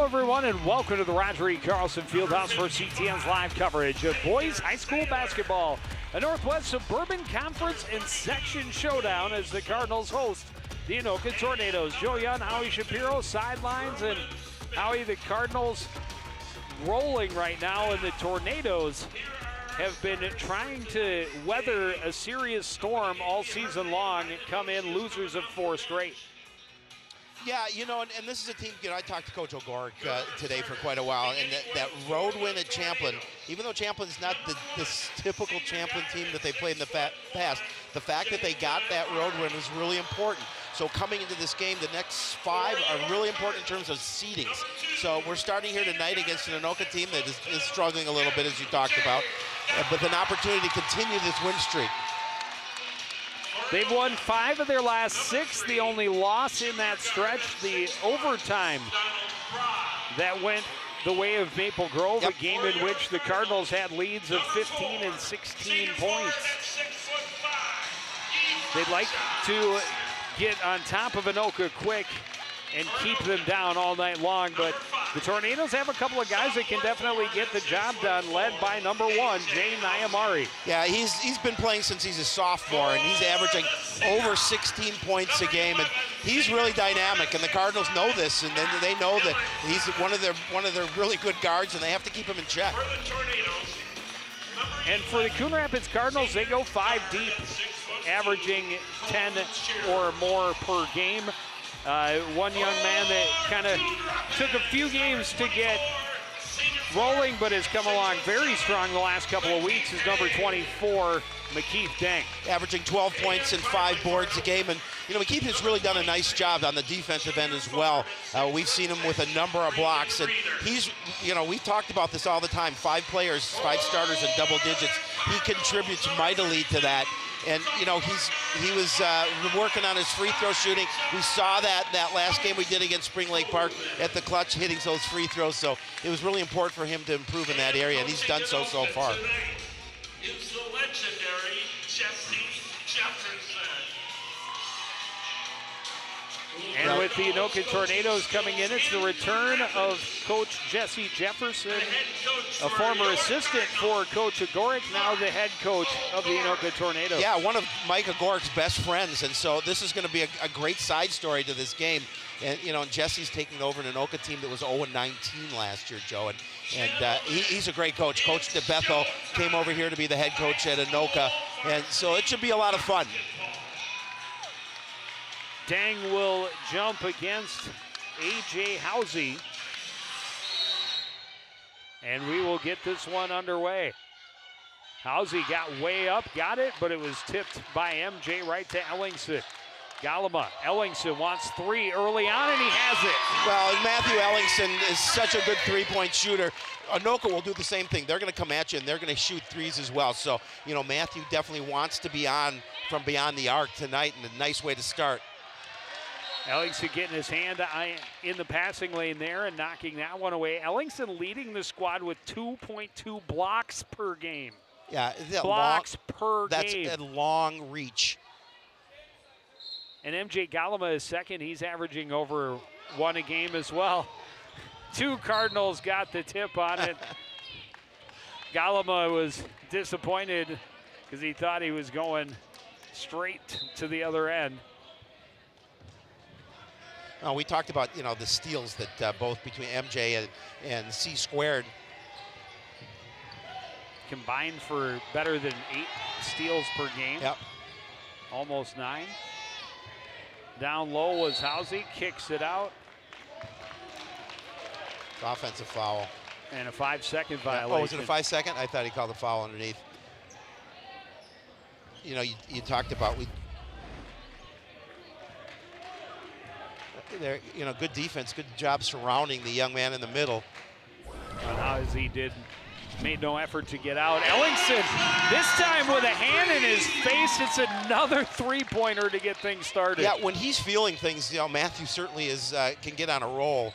Hello, everyone, and welcome to the Roger E. Carlson Fieldhouse for CTN's live coverage of boys high school basketball. A Northwest Suburban Conference and Section Showdown as the Cardinals host the Anoka Tornadoes. Joe Young, Howie Shapiro, sidelines, and Howie, the Cardinals rolling right now, and the Tornadoes have been trying to weather a serious storm all season long and come in losers of 4 straight. Yeah, you know, and this is a team, I talked to Coach O'Gorick today for quite a while, and that road win at Champlin, even though Champlin's not this typical Champlin team that they played in the past, the fact that they got that road win is really important. So coming into this game, the next 5 are really important in terms of seedings. So we're starting here tonight against an Anoka team that is struggling a little bit, as you talked about, with an opportunity to continue this win streak. They've won 5 of their last 6. The only loss in that stretch, the overtime that went the way of Maple Grove, a game in which the Cardinals had leads of 15 and 16 points. They'd like to get on top of Anoka quick and keep them down all night long, but the Tornadoes have a couple of guys that can definitely get the job done, led by number 1, Jay Nyamari. Yeah, he's been playing since he's a sophomore, and he's averaging over 16 points a game, and he's really dynamic, and the Cardinals know this, and they know that he's one of their really good guards, and they have to keep him in check. And for the Coon Rapids Cardinals, they go 5 deep, averaging 10 or more per game. One young man that kind of took a few games to get rolling, but has come along very strong the last couple of weeks, is number 24, McKeith Deng. Averaging 12 points and 5 boards a game. And, McKeith has really done a nice job on the defensive end as well. We've seen him with a number of blocks. And he's, we've talked about this all the time. 5 players, 5 starters in double digits. He contributes mightily to that. And, he was working on his free throw shooting. We saw that last game we did against Spring Lake Park at the clutch, hitting those free throws. So it was really important for him to improve in that area, and he's done so far. Is the legendary Jesse Jefferson. And with the Anoka Tornadoes coming in, it's the return of Coach Jesse Jefferson, a former assistant for Coach O'Gorick, now the head coach of the Anoka Tornadoes. Yeah, one of Mike O'Gorick's best friends, and so this is going to be a great side story to this game. And, Jesse's taking over an Anoka team that was 0-19 last year, Joe, and he's a great coach. Coach DeBethel came over here to be the head coach at Anoka, and so it should be a lot of fun. Deng will jump against A.J. Housey. And we will get this one underway. Housey got way up, got it, but it was tipped by MJ right to Ellingson. Galima, Ellingson wants 3 early on, and he has it. Well, Matthew Ellingson is such a good three-point shooter. Anoka will do the same thing. They're going to come at you, and they're going to shoot threes as well. So, Matthew definitely wants to be on from beyond the arc tonight, and a nice way to start. Ellingson getting his hand in the passing lane there and knocking that one away. Ellingson leading the squad with 2.2 blocks per game. Yeah, blocks per game. That's a long reach. And MJ Galima is second. He's averaging over 1 a game as well. 2 Cardinals got the tip on it. Galima was disappointed because he thought he was going straight to the other end. We talked about, the steals that both between MJ and C squared. Combined for better than 8 steals per game. Yep. Almost 9. Down low was Housey, kicks it out. Offensive foul. And a 5-second violation. Oh, was it a 5-second? I thought he called the foul underneath. You talked about there, good defense, good job surrounding the young man in the middle. And Housey made no effort to get out. Ellingson, this time with a hand in his face, it's another 3-pointer to get things started. Yeah, when he's feeling things, Matthew certainly can get on a roll.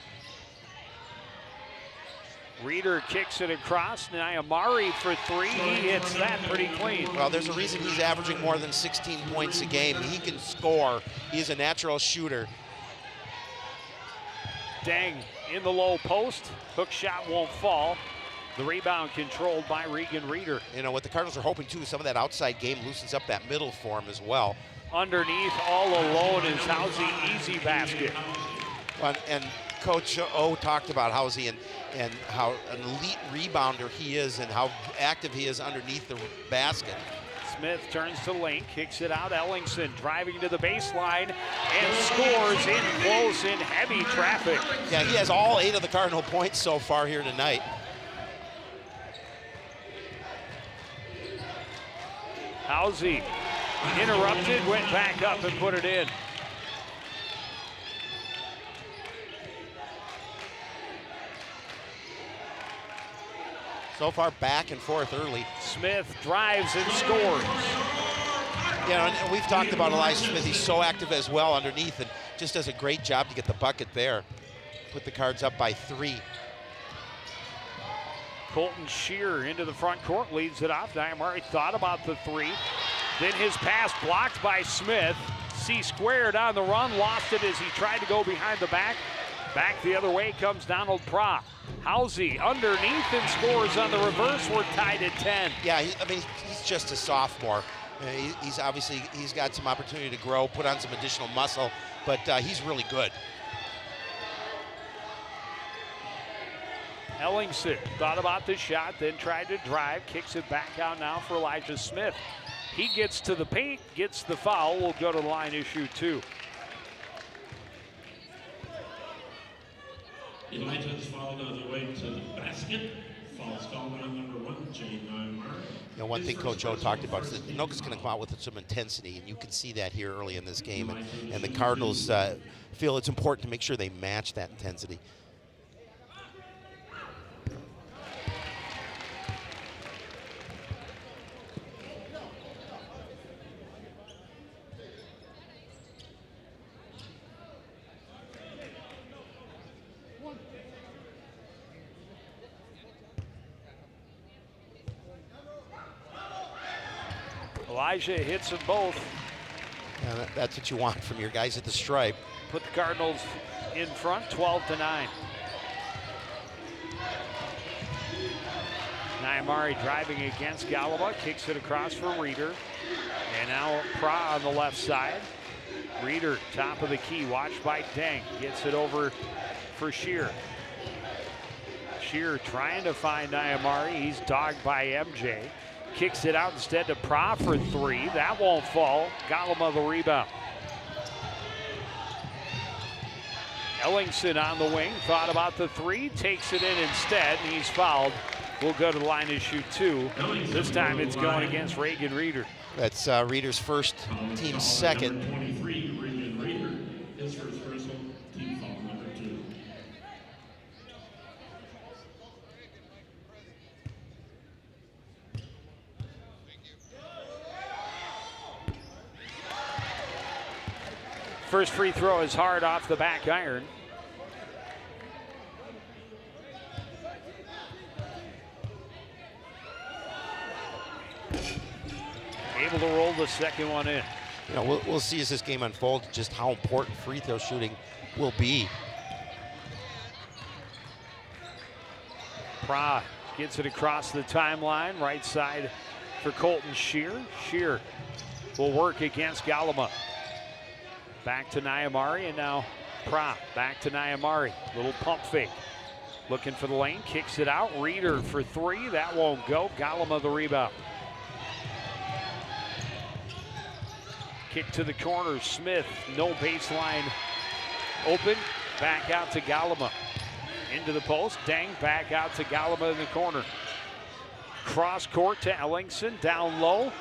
Reeder kicks it across. Nyamari for 3. He hits that pretty clean. Well, there's a reason he's averaging more than 16 points a game. He can score. He's a natural shooter. Deng in the low post. Hook shot won't fall. The rebound controlled by Regan Reeder. You know, what the Cardinals are hoping too is some of that outside game loosens up that middle for him as well. Underneath, all alone is Housey, easy basket. And Coach O talked about Housey and how an elite rebounder he is and how active he is underneath the basket. Smith turns to lane, kicks it out. Ellingson driving to the baseline and scores in close in heavy traffic. Yeah, he has all 8 of the Cardinal points so far here tonight. Housey interrupted, went back up and put it in. So far back and forth early. Smith drives and scores. Yeah, and we've talked about Elijah Smith. He's so active as well underneath and just does a great job to get the bucket there. Put the Cards up by 3. Colton Shear into the front court, leads it off. Nyamari thought about the 3. Then his pass blocked by Smith. C squared on the run, lost it as he tried to go behind the back. Back the other way comes Donald Pra. Housey underneath and scores on the reverse. We're tied at 10. Yeah, I mean, he's just a sophomore. He's obviously, he's got some opportunity to grow, put on some additional muscle, but he's really good. Ellingson thought about the shot, then tried to drive, kicks it back out now for Elijah Smith. He gets to the paint, gets the foul, will go to the line, issue 2. Elijah's fouled on the way to the basket. Foul's called on number 1, Jane Neymar. You know, one thing Coach O talked about is that Anoka's going to come out with some intensity, and you can see that here early in this game. And the Cardinals feel it's important to make sure they match that intensity. Elijah hits them both. And that's what you want from your guys at the stripe. Put the Cardinals in front, 12-9. Nyamari driving against Galaba, kicks it across for Reeder. And now Pra on the left side. Reeder, top of the key, watched by Deng. Gets it over for Shear. Shear trying to find Nyamari. He's dogged by MJ. Kicks it out instead to Pra for 3. That won't fall. Galama the rebound. Ellingson on the wing, thought about the 3, takes it in instead, and he's fouled. We'll go to the line to shoot 2. This time it's going against Regan Reeder. That's Reeder's first, team second. 23, Regan Reeder. His first personal, team foul number 2. First free throw is hard off the back iron. Able to roll the second one in. You know, we'll see as this game unfolds just how important free throw shooting will be. Pra gets it across the timeline, right side for Colton Shear. Shear will work against Galama. Back to Nyamari, and now Pra back to Nyamari. Little pump fake. Looking for the lane, kicks it out. Reeder for 3, that won't go. Galama the rebound. Kick to the corner, Smith, no baseline open. Back out to Galama. Into the post, Deng back out to Galama in the corner. Cross court to Ellingson, down low.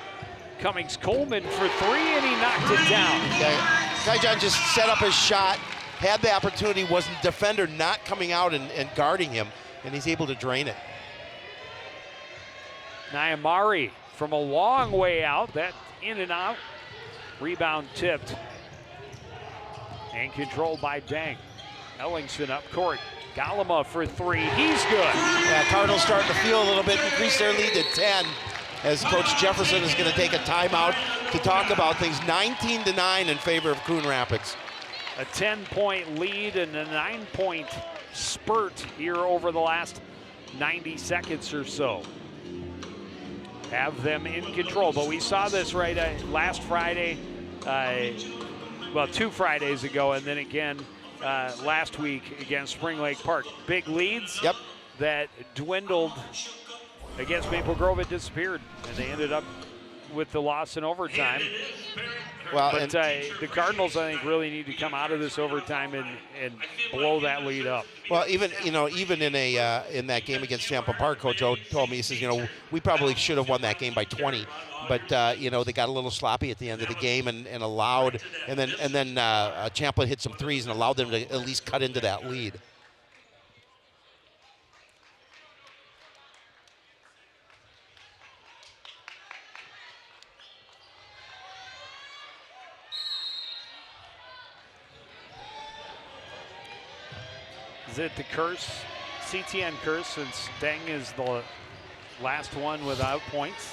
Cummings Coleman for 3, and he knocked it down. Yeah, Kai John just set up his shot, had the opportunity, wasn't defender not coming out and guarding him, and he's able to drain it. Nyamari from a long way out, that in and out. Rebound tipped and controlled by Deng. Ellingson up court. Galama for 3, he's good. Yeah, Cardinals starting to feel a little bit, increase their lead to 10. As Coach Jefferson is going to take a timeout to talk about things. 19-9 in favor of Coon Rapids. A 10-point lead and a 9-point spurt here over the last 90 seconds or so. Have them in control, but we saw this last Friday, well, 2 Fridays ago, and then again last week against Spring Lake Park. Big leads that dwindled against Maple Grove. It disappeared, and they ended up with the loss in overtime. Well, but the Cardinals, I think, really need to come out of this overtime and blow that lead up. Well, even in that game against Champlain Park, Coach O told me, he says, we probably should have won that game by 20, but they got a little sloppy at the end of the game and allowed, and then Champlain hit some threes and allowed them to at least cut into that lead. Is it the curse, CTN curse, since Deng is the last one without points?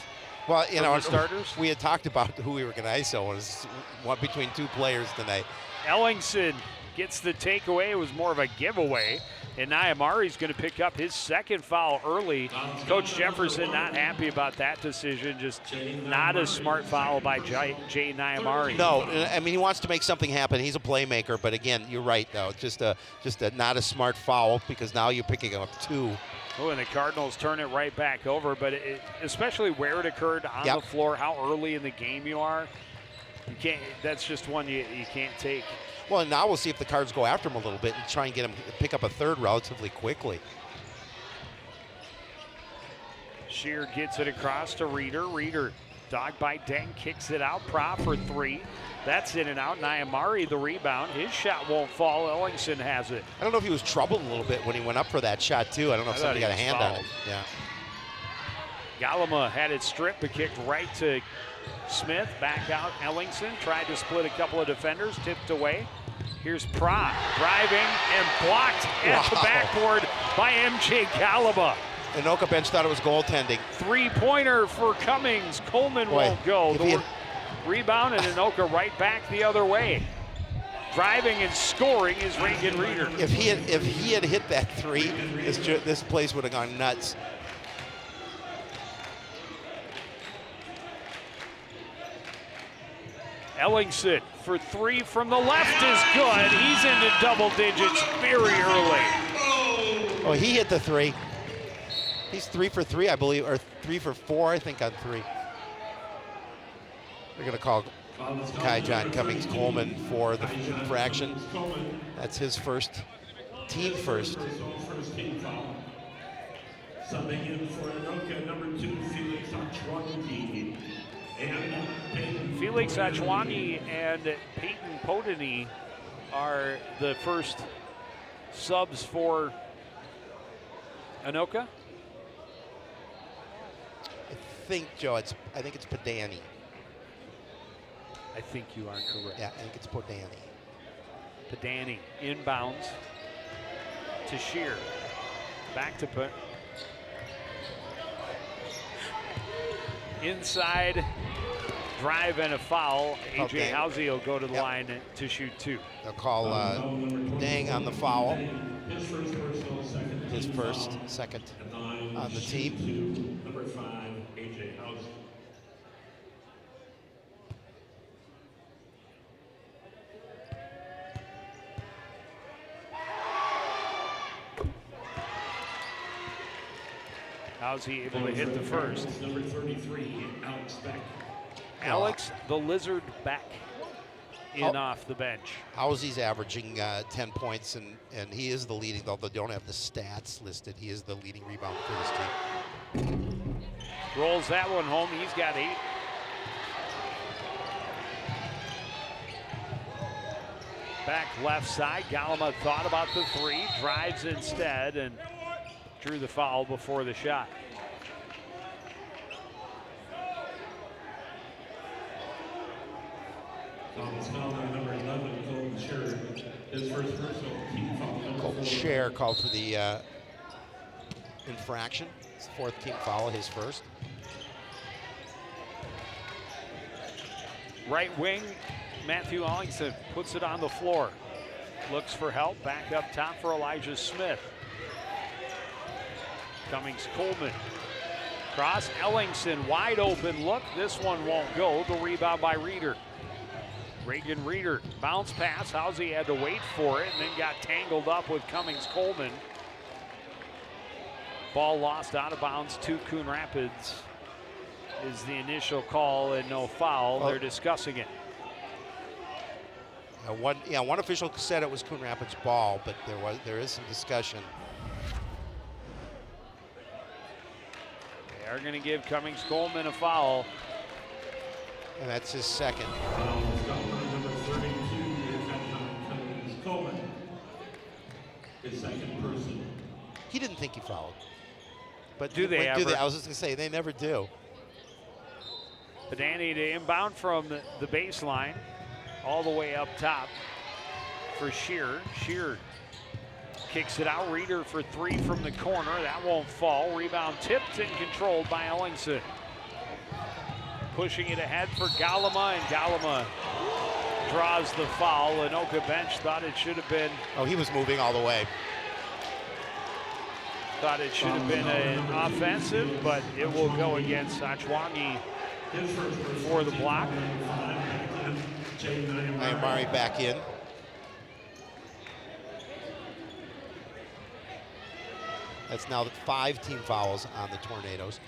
Well, the starters. We had talked about who we were going to ISO. It was one between 2 players tonight. Ellingson gets the takeaway. It was more of a giveaway. And Nyamari's going to pick up his 2nd foul early. Coach Jefferson not happy about that decision. Just not a smart foul by Jay Nyamari. No, I mean, he wants to make something happen. He's a playmaker, but again, you're right, though. Just a not a smart foul, because now you're picking up 2. Oh, and the Cardinals turn it right back over, but especially where it occurred on the floor, how early in the game you are, you can't. That's just one you can't take. Well, and now we'll see if the Cards go after him a little bit and try and get him pick up a 3rd relatively quickly. Shear gets it across to Reeder. Reeder, dogged by Deng, kicks it out. Prof for 3. That's in and out. Nyamari the rebound. His shot won't fall. Ellingson has it. I don't know if he was troubled a little bit when he went up for that shot, too. I don't know if somebody got a hand on it. Yeah. Galama had it stripped, but kicked right to Smith. Back out. Ellingson tried to split a couple of defenders. Tipped away. Here's Prof driving and blocked at the backboard by MJ Galama. Anoka bench thought it was goaltending. 3-pointer for Cummings. Coleman won't go. The rebound, and Anoka right back the other way. Driving and scoring is Reagan Reeder. If he had hit that 3, this place would have gone nuts. Ellingson for 3 from the left is good. He's into double digits very early. Oh, he hit the 3. He's 3 for 3, I believe, or 3 for 4, I think, on 3. They're going to call Kai John Cummings Coleman for the infraction. That's his team first. Subbing in for Anoka, number 2, Felix Achwani. Felix Achwani and Peyton Podeny are the first subs for Anoka. I think, Joe, I think it's Podany. I think you are correct. Yeah, I think it's Podany. Podany inbounds to Shear. Back to put. Inside drive and a foul. AJ Housey will go to the line to shoot 2. They'll call Deng on the foul. His first, second on the team. Number 5, AJ Housey. How's he able to hit the first? Number 33, Alex Beck. Alex the Lizard Beck in off the bench. Housey's averaging 10 points, and he is the leading, although they don't have the stats listed, he is the leading rebounder for this team. Rolls that one home. He's got 8. Back left side. Galama thought about the 3, drives instead, and drew the foul before the shot. Number 11, Colton Scher. His first personal team foul. Colton Scher called for the infraction. It's the 4th team foul, his first. Right wing, Matthew Ellingson puts it on the floor. looks for help. Back up top for Elijah Smith. Cummings Coleman. Cross, Ellingson, wide open look. This one won't go. The rebound by Reeder. Reagan Reeder, bounce pass. Housey had to wait for it and then got tangled up with Cummings Coleman. Ball lost out of bounds to Coon Rapids is the initial call and no foul. They're discussing it. One official said it was Coon Rapids' ball, but there is some discussion. They are going to give Cummings Coleman a foul. And that's his second. Number 32, Cummings Coleman. His second person. He didn't think he fouled. But do they ever? I was just going to say, they never do. Danny to inbound from the baseline all the way up top for Shearer. Shearer kicks it out. Reeder for three from the corner. That won't fall. Rebound tipped and controlled by Ellingson. Pushing it ahead for Galama, and Galama draws the foul. Anoka bench thought it should have been. Oh, he was moving all the way. Thought it should have been an offensive, but it will go against Achwangi for the block. Amari back in. That's now 5 team fouls on the Tornadoes.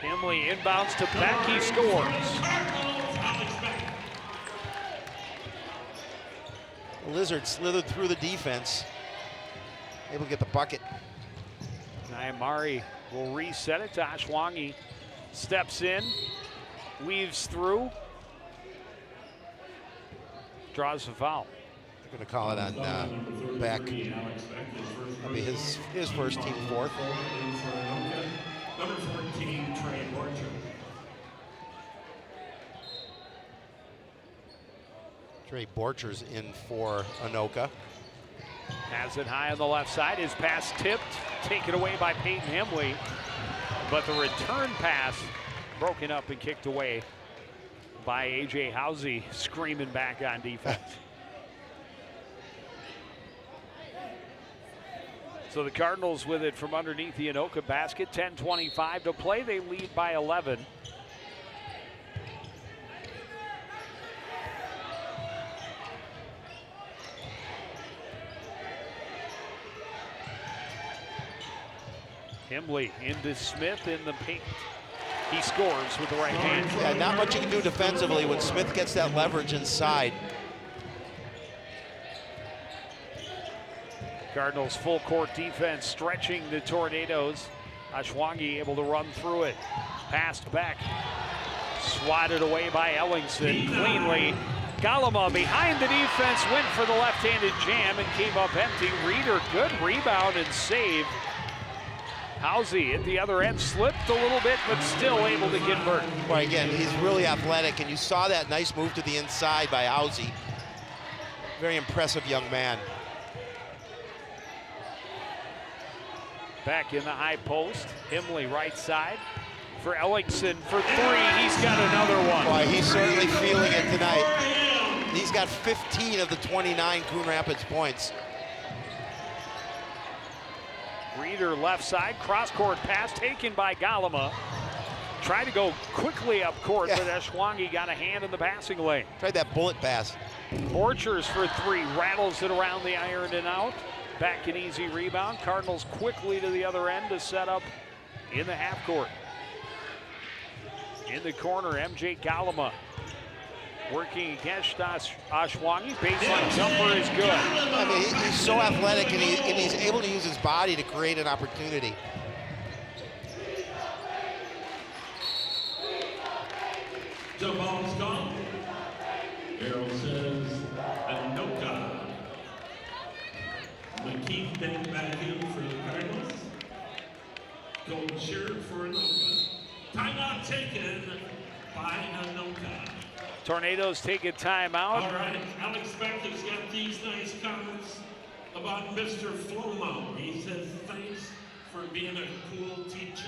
Himley inbounds to Beck, he scores. The Lizards slithered through the defense, able to get the bucket. Nyamari will reset it to Ashwangi. Steps in, weaves through, draws the foul. They're going to call it on Beck. That'll be his first, team fourth. Number 14, Trey Borcher. Trey Borcher's in for Anoka. Has it high on the left side. His pass tipped, taken away by Peyton Himley. But the return pass broken up and kicked away by A.J. Housey, screaming back on defense. So the Cardinals with it from underneath the Anoka basket. 10:25 to play. They lead by 11. Himley into Smith in the paint. He scores with the right hand. Yeah, not much you can do defensively when Smith gets that leverage inside. Cardinals full court defense stretching the Tornadoes. Ashwangi able to run through it. Passed back. Swatted away by Ellingson cleanly. Galama behind the defense, went for the left-handed jam and came up empty. Reeder, good rebound and save. Housey at the other end slipped a little bit, but still able to convert. Well, again, he's really athletic, and you saw that nice move to the inside by Housey. Very impressive young man. Back in the high post, Himley right side for Ellingson for three. He's got another one. Boy, he's certainly feeling it tonight. He's got 15 of the 29 Coon Rapids points. Reeder left side, cross-court pass taken by Galama. Tried to go quickly up court, but Ashwangi got a hand in the passing lane. Tried that bullet pass. Borchers for three, rattles it around the iron and out. Back an easy rebound. Cardinals quickly to the other end to set up in the half court. In the corner, MJ Galama working against Ashwangi. Baseline jumper is good. I mean, he's so athletic, and he's able to use his body to create an opportunity. The ball's gone. Harold says Anoka. McKeith then back in for the Cardinals. Golden shirt for Anoka. Timeout taken by Anoka. Tornadoes take a timeout. All right, Alex Becker's got these nice comments about Mr. Flomo. He says, thanks for being a cool teacher.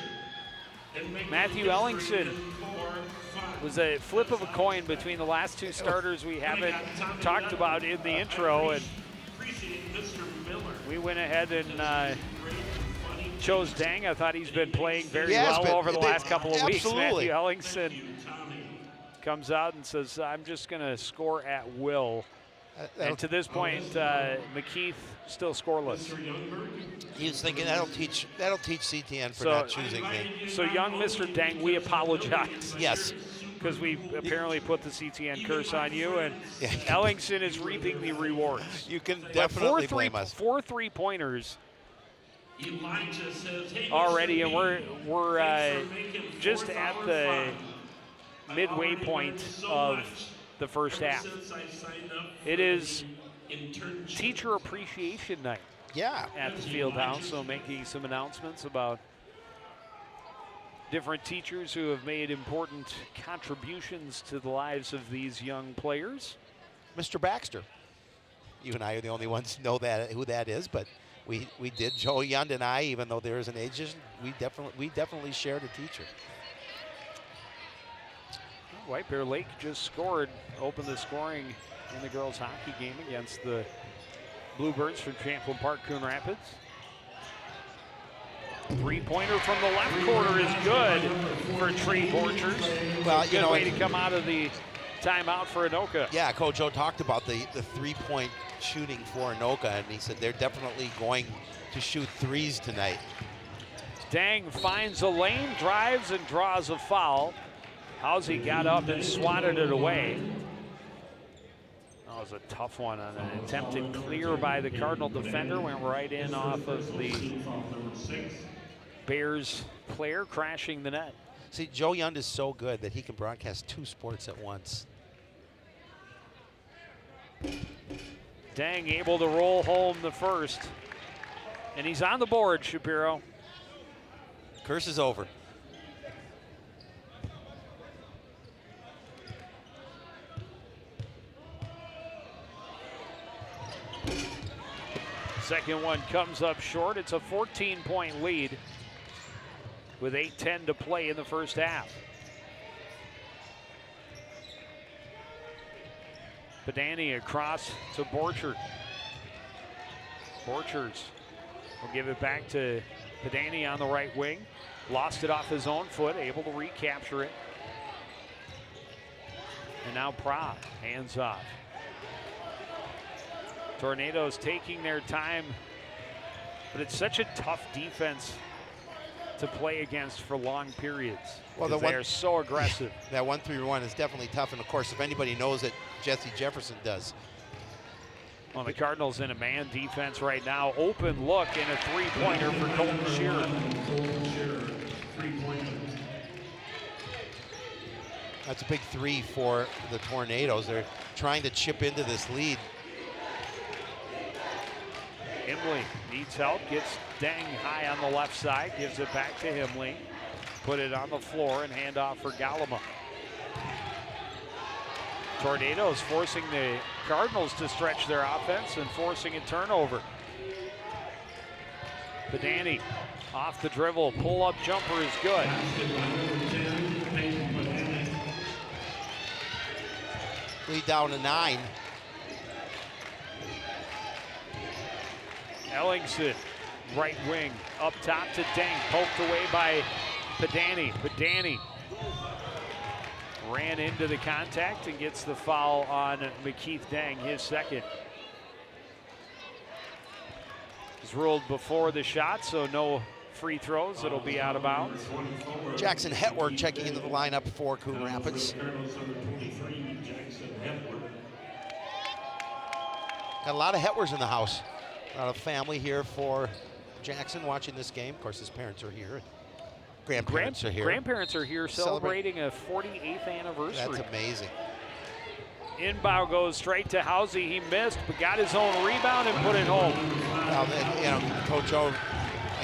And make Matthew it Ellingson 4-5. was a flip of a coin between the last two starters we haven't talked about in the intro, and Appreciate Mr. Miller. we went ahead and chose Dang. I thought he's been playing very He has well been. over the last couple of weeks. Absolutely. Matthew Ellingson comes out and says, I'm just going to score at will. And to this point, McKeith still scoreless. He's thinking that'll teach CTN for not choosing me. So young Mr. Dang, we apologize. Yes. Because we apparently put the CTN curse on you, and Yeah. Ellingson is reaping the rewards. You can But definitely blame us. 4 3-pointers Elijah says, hey, already, Mr. and B, we're thanks for making just 4th at hour the fun. midway I've already point learned so of much the first ever half. since I signed up It for is the internship. Teacher Appreciation Night Yeah. at the field house, so making some announcements about different teachers who have made important contributions to the lives of these young players. Mr. Baxter. You and I are the only ones who know who that is, but we did. Joe Yund and I, even though there is an age difference, we definitely shared a teacher. White Bear Lake just scored, opened the scoring in the girls hockey game against the Bluebirds from Champlain Park, Coon Rapids. Three-pointer from the left corner is good for Trey Borchers. Well, Good way to come out of the timeout for Anoka. Yeah, Coach Joe talked about the three-point shooting for Anoka, and he said they're definitely going to shoot threes tonight. Dang finds a lane, drives, and draws a foul. Housey got up and swatted it away. That was a tough one on an attempted clear by the Cardinal defender. Went right in off of the Bears player, crashing the net. See, Joe Yund is so good that he can broadcast 2 sports at once. Dang able to roll home the first. And he's on the board, Shapiro. Curse is over. Second one comes up short. It's a 14-point lead with 8:10 to play in the first half. Pedani across to Borchers. Borchers will give it back to Pedani on the right wing. Lost it off his own foot, able to recapture it. And now Pra, hands off. Tornadoes taking their time, but it's such a tough defense to play against for long periods. Well, They are so aggressive. That 1-3-1 is definitely tough, and of course, if anybody knows it, Jesse Jefferson does. Well, the Cardinals in a man defense right now. Open look and a three-pointer for Colton Shearer. That's a big 3 for the Tornadoes. They're trying to chip into this lead. Himley needs help, gets Dang high on the left side, gives it back to Himley. Put it on the floor and hand off for Galima. Tornadoes forcing the Cardinals to stretch their offense and forcing a turnover. Pedani off the dribble, pull-up jumper is good. Lead down to 9. Ellingson, right wing, up top to Dang, poked away by Pedani. Pedani ran into the contact and gets the foul on McKeith Dang, his second. It's ruled before the shot, so no free throws. It'll be out of bounds. Jackson Hetward checking into the lineup for Coon Rapids. Got a lot of Hetwards in the house. A lot of family here for Jackson watching this game. Of course, his parents are here. Grandparents are here. Grandparents are here celebrating a 48th anniversary. That's amazing. Inbound goes straight to Housey. He missed, but got his own rebound and put it home. Well, you know, Coach O,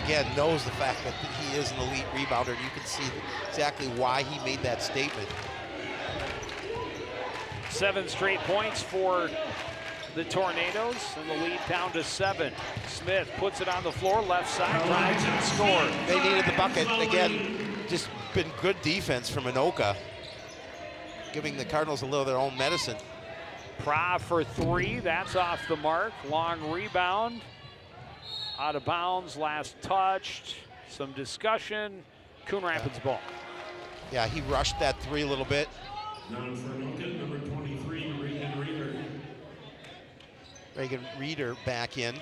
again, knows the fact that he is an elite rebounder, and you can see exactly why he made that statement. 7 straight points for the Tornadoes, and the lead down to 7. Smith puts it on the floor, left side, drives and scores. They needed the bucket. Again, just been good defense from Anoka, giving the Cardinals a little of their own medicine. Pra for 3, that's off the mark. Long rebound, out of bounds, last touched. Some discussion. Coon Rapids ball. Yeah, he rushed that 3 a little bit. Now for Anoka, number 23, Regan Reader. Reagan Reader back in.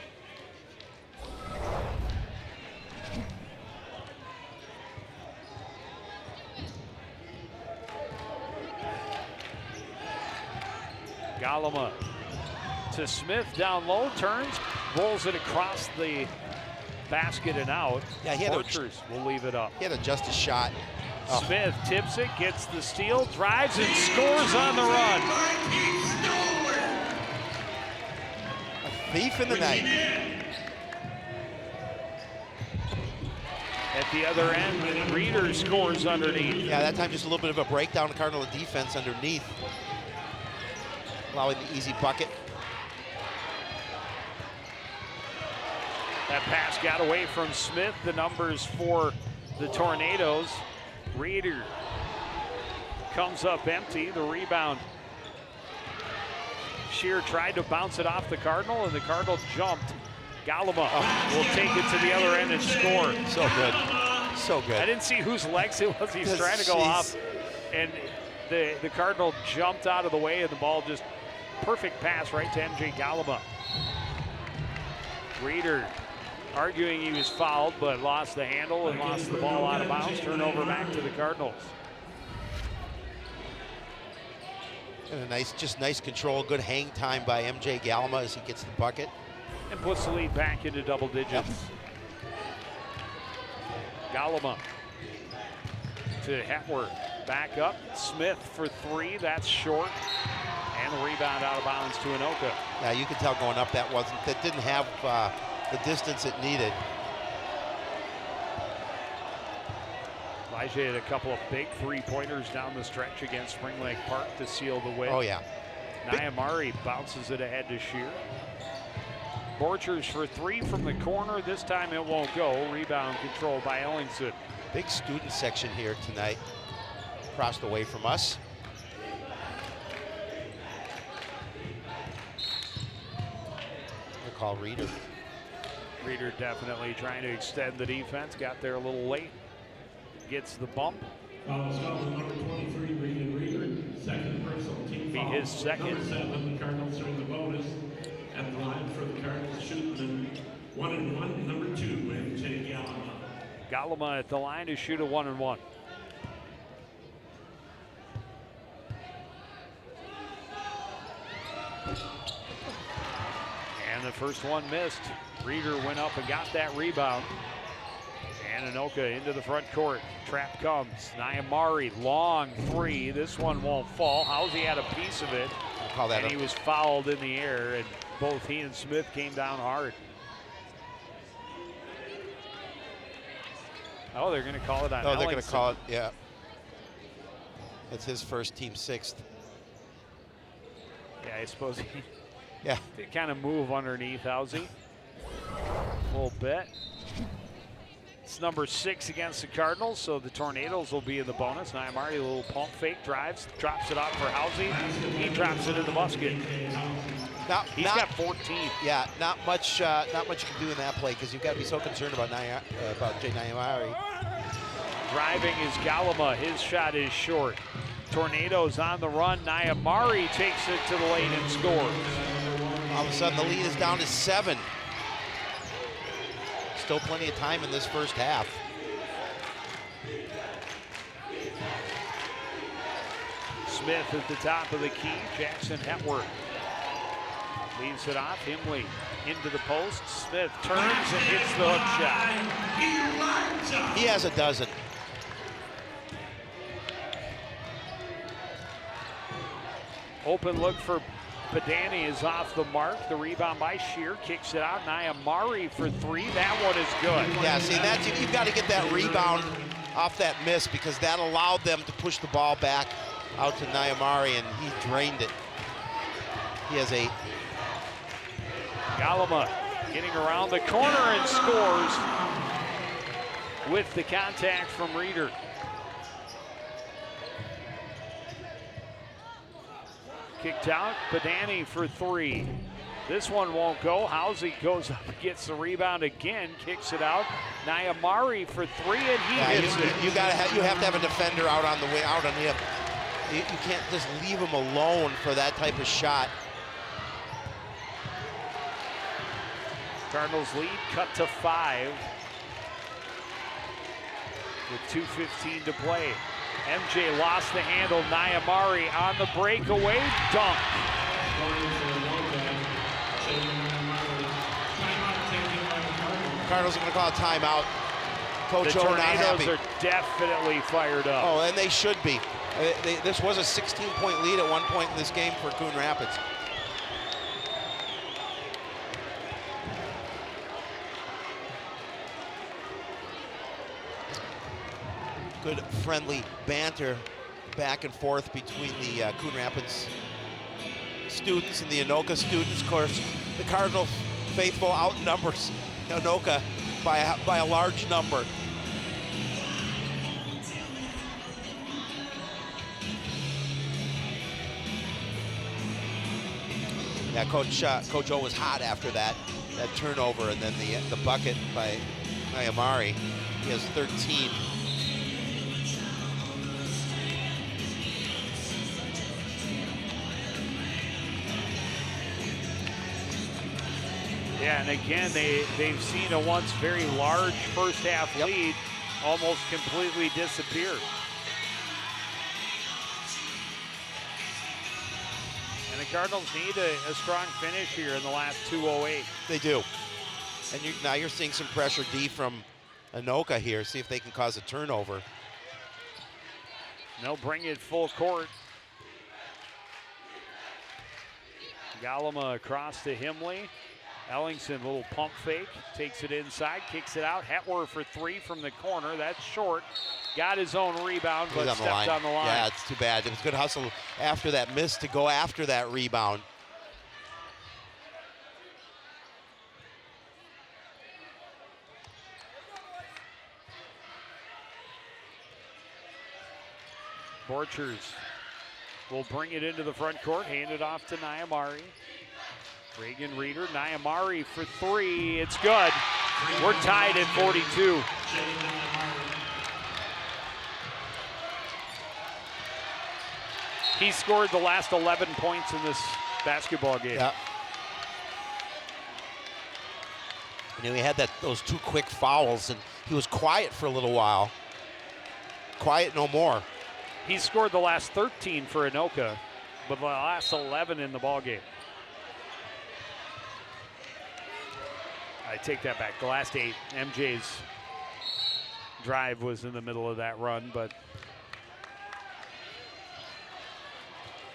Galama to Smith down low, turns, rolls it across the basket and out. Yeah, he had Borchers will leave it up. He had to adjust his shot. Oh. Smith tips it, gets the steal, drives and scores on the run. A thief in the night. At the other end, Reader scores underneath. Yeah, that time just a little bit of a breakdown of Cardinal defense underneath, allowing the easy bucket. That pass got away from Smith. The numbers for the Tornadoes. Reader comes up empty. The rebound. Shear tried to bounce it off the Cardinal, and the Cardinal jumped. Galama will take it to the other end and score. So good. So good. I didn't see whose legs it was. He's trying to go off, and the Cardinal jumped out of the way, and the ball just perfect pass right to MJ Galama. Reader arguing he was fouled, but lost the handle and lost the ball out of bounds. Turnover back to the Cardinals. And a nice control, good hang time by MJ Galama as he gets the bucket. And puts the lead back into double digits. Yep. Galama to Hepworth, back up. Smith for 3, that's short. And the rebound out of bounds to Anoka. Yeah, you can tell going up that didn't have the distance it needed. Elijah had a couple of big 3-pointers down the stretch against Spring Lake Park to seal the win. Oh yeah. Nyamari bounces it ahead to Shear. Borchers for 3 from the corner. This time it won't go. Rebound controlled by Ellingson. Big student section here tonight. Across the way from us. We'll call Reader. Reader definitely trying to extend the defense. Got there a little late. Gets the bump. Foul number 23, Regan Reader. Second personal team Be foul. his second. Number 7, the Cardinals are in the bonus. At the line for the Cardinals shooting 1-1. Number 2, MJ Galama. Galama at the line to shoot a 1-1. And the first one missed. Reader went up and got that rebound. And Anoka into the front court. Trap comes. Nyamari, long 3. This one won't fall. Housey had a piece of it. And he was fouled in the air, and both he and Smith came down hard. Oh, they're going to call it on Ellingson. Oh, they're going to call it, yeah. That's his first, team 6th. Yeah, I suppose he yeah. did kind of move underneath Housey a little bit. It's number 6 against the Cardinals, so the Tornadoes will be in the bonus. Nyamari, a little pump fake, drops it off for Housey. He drops it in the basket. He's got 14. Yeah, not much you can do in that play because you've got to be so concerned about Jay Nyamari. Driving is Galama. His shot is short. Tornadoes on the run. Nyamari takes it to the lane and scores. All of a sudden, the lead is down to 7. Still plenty of time in this first half. Smith at the top of the key. Jackson Hepworth leaves it off. Himley into the post. Smith turns and hits the hook shot. He has a dozen. Open look for Padani is off the mark. The rebound by Shear, kicks it out. Nyamari for 3. That one is good. Yeah, see, you've got to get that rebound off that miss because that allowed them to push the ball back out to Nyamari, and he drained it. He has 8. Galama getting around the corner and scores with the contact from Reeder. Kicked out, Badani for three. This one won't go. Housey goes up, gets the rebound again, kicks it out. Nyamari for three, and he hits it. You have to have a defender out on the way, out on him. You can't just leave him alone for that type of shot. Cardinals lead cut to 5 with 2:15 to play. MJ lost the handle. Nyamari on the breakaway dunk. Cardinals are going to call a timeout. Coach The O not happy. Tornadoes are definitely fired up. Oh, and they should be. This was a 16-point lead at one point in this game for Coon Rapids. Good friendly banter back and forth between the Coon Rapids students and the Anoka students. Of course, the Cardinal faithful outnumbers Anoka by a large number. Yeah, Coach O was hot after that turnover, and then the bucket by Nyamari. He has 13. Yeah, and again, they've seen a once very large first half lead almost completely disappear. And the Cardinals need a strong finish here in the last 2:08. They do. And now you're seeing some pressure D from Anoka here. See if they can cause a turnover. They'll bring it full court. Galama across to Himley. Ellingson, little pump fake, takes it inside, kicks it out. Hetwer for three from the corner. That's short. Got his own rebound, but stepped on the line. Yeah, it's too bad. It was good hustle after that miss to go after that rebound. Borchers will bring it into the front court, hand it off to Nyamari. Reagan Reeder, Nyamari for three, it's good. We're tied at 42. He scored the last 11 points in this basketball game. Yeah. And then we had those two quick fouls, and he was quiet for a little while. Quiet no more. He scored the last 13 for Anoka, but the last 11 in the ball game. I take that back. The last 8. MJ's drive was in the middle of that run, but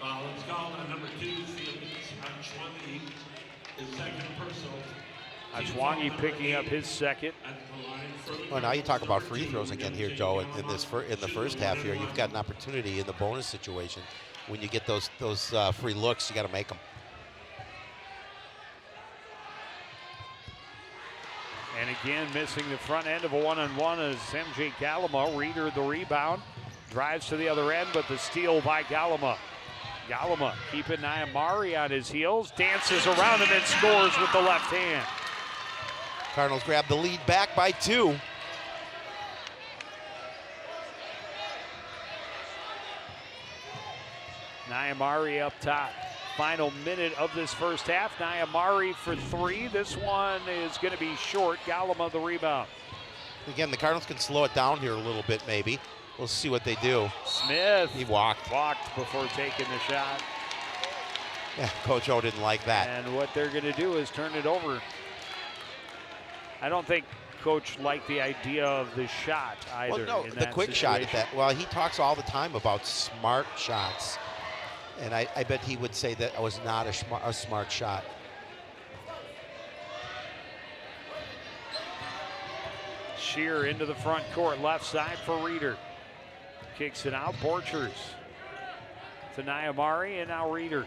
It's called on number 2, Felix Achwangi, his second personal. Achwangi picking up his second. Well, now you talk about free throws again here, Joe. In the first half here, you've got an opportunity in the bonus situation. When you get those free looks, you got to make them. And again, missing the front end of a one-on-one is MJ Galama. Reeder the rebound, drives to the other end, but the steal by Galama. Galama keeping Nyamari on his heels, dances around him and scores with the left hand. Cardinals grab the lead back by 2. Nyamari up top. Final minute of this first half. Nyamari for three. This one is going to be short. Galama the rebound. Again, the Cardinals can slow it down here a little bit, maybe. We'll see what they do. Smith. He walked. Walked before taking the shot. Yeah, Coach O didn't like that. And what they're going to do is turn it over. I don't think Coach liked the idea of the shot either. Well, no, the quick shot at that. Well, he talks all the time about smart shots. And I bet he would say that was not a smart shot. Shear into the front court, left side for Reeder. Kicks it out, Borchers to Nyamari, and now Reeder.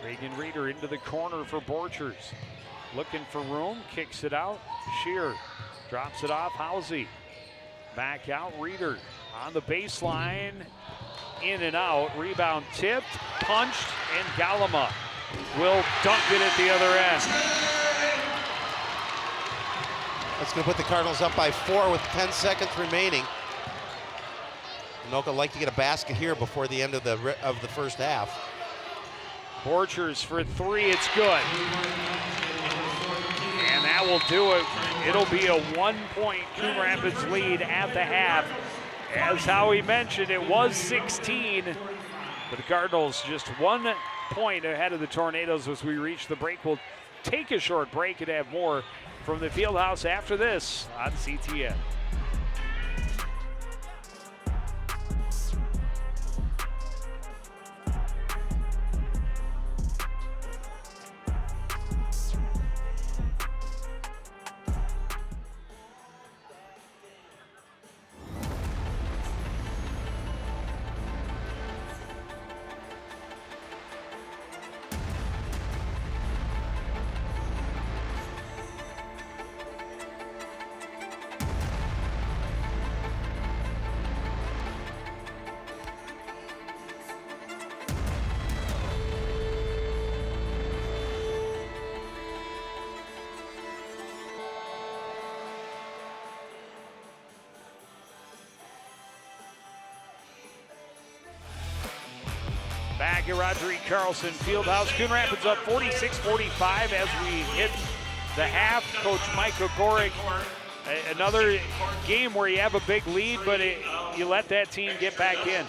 Reagan Reeder into the corner for Borchers. Looking for room, kicks it out. Shear drops it off. Housey back out. Reeder on the baseline. In and out. Rebound tipped, punched, and Galama will dunk it at the other end. That's going to put the Cardinals up by 4 with 10 seconds remaining. Anoka like to get a basket here before the end of the first half. Borchers for 3, it's good. And that will do it. It'll be a 1-point Coon Rapids lead at the half. As Howie mentioned, it was 16, but the Cardinals just 1 point ahead of the Tornadoes as we reach the break. We'll take a short break and have more from the Fieldhouse after this on CTN. Back at Roger E. Carlson Fieldhouse. Coon Rapids up 46-45 as we hit the half. Coach Mike Ogorick, another game where you have a big lead, but you let that team get back in.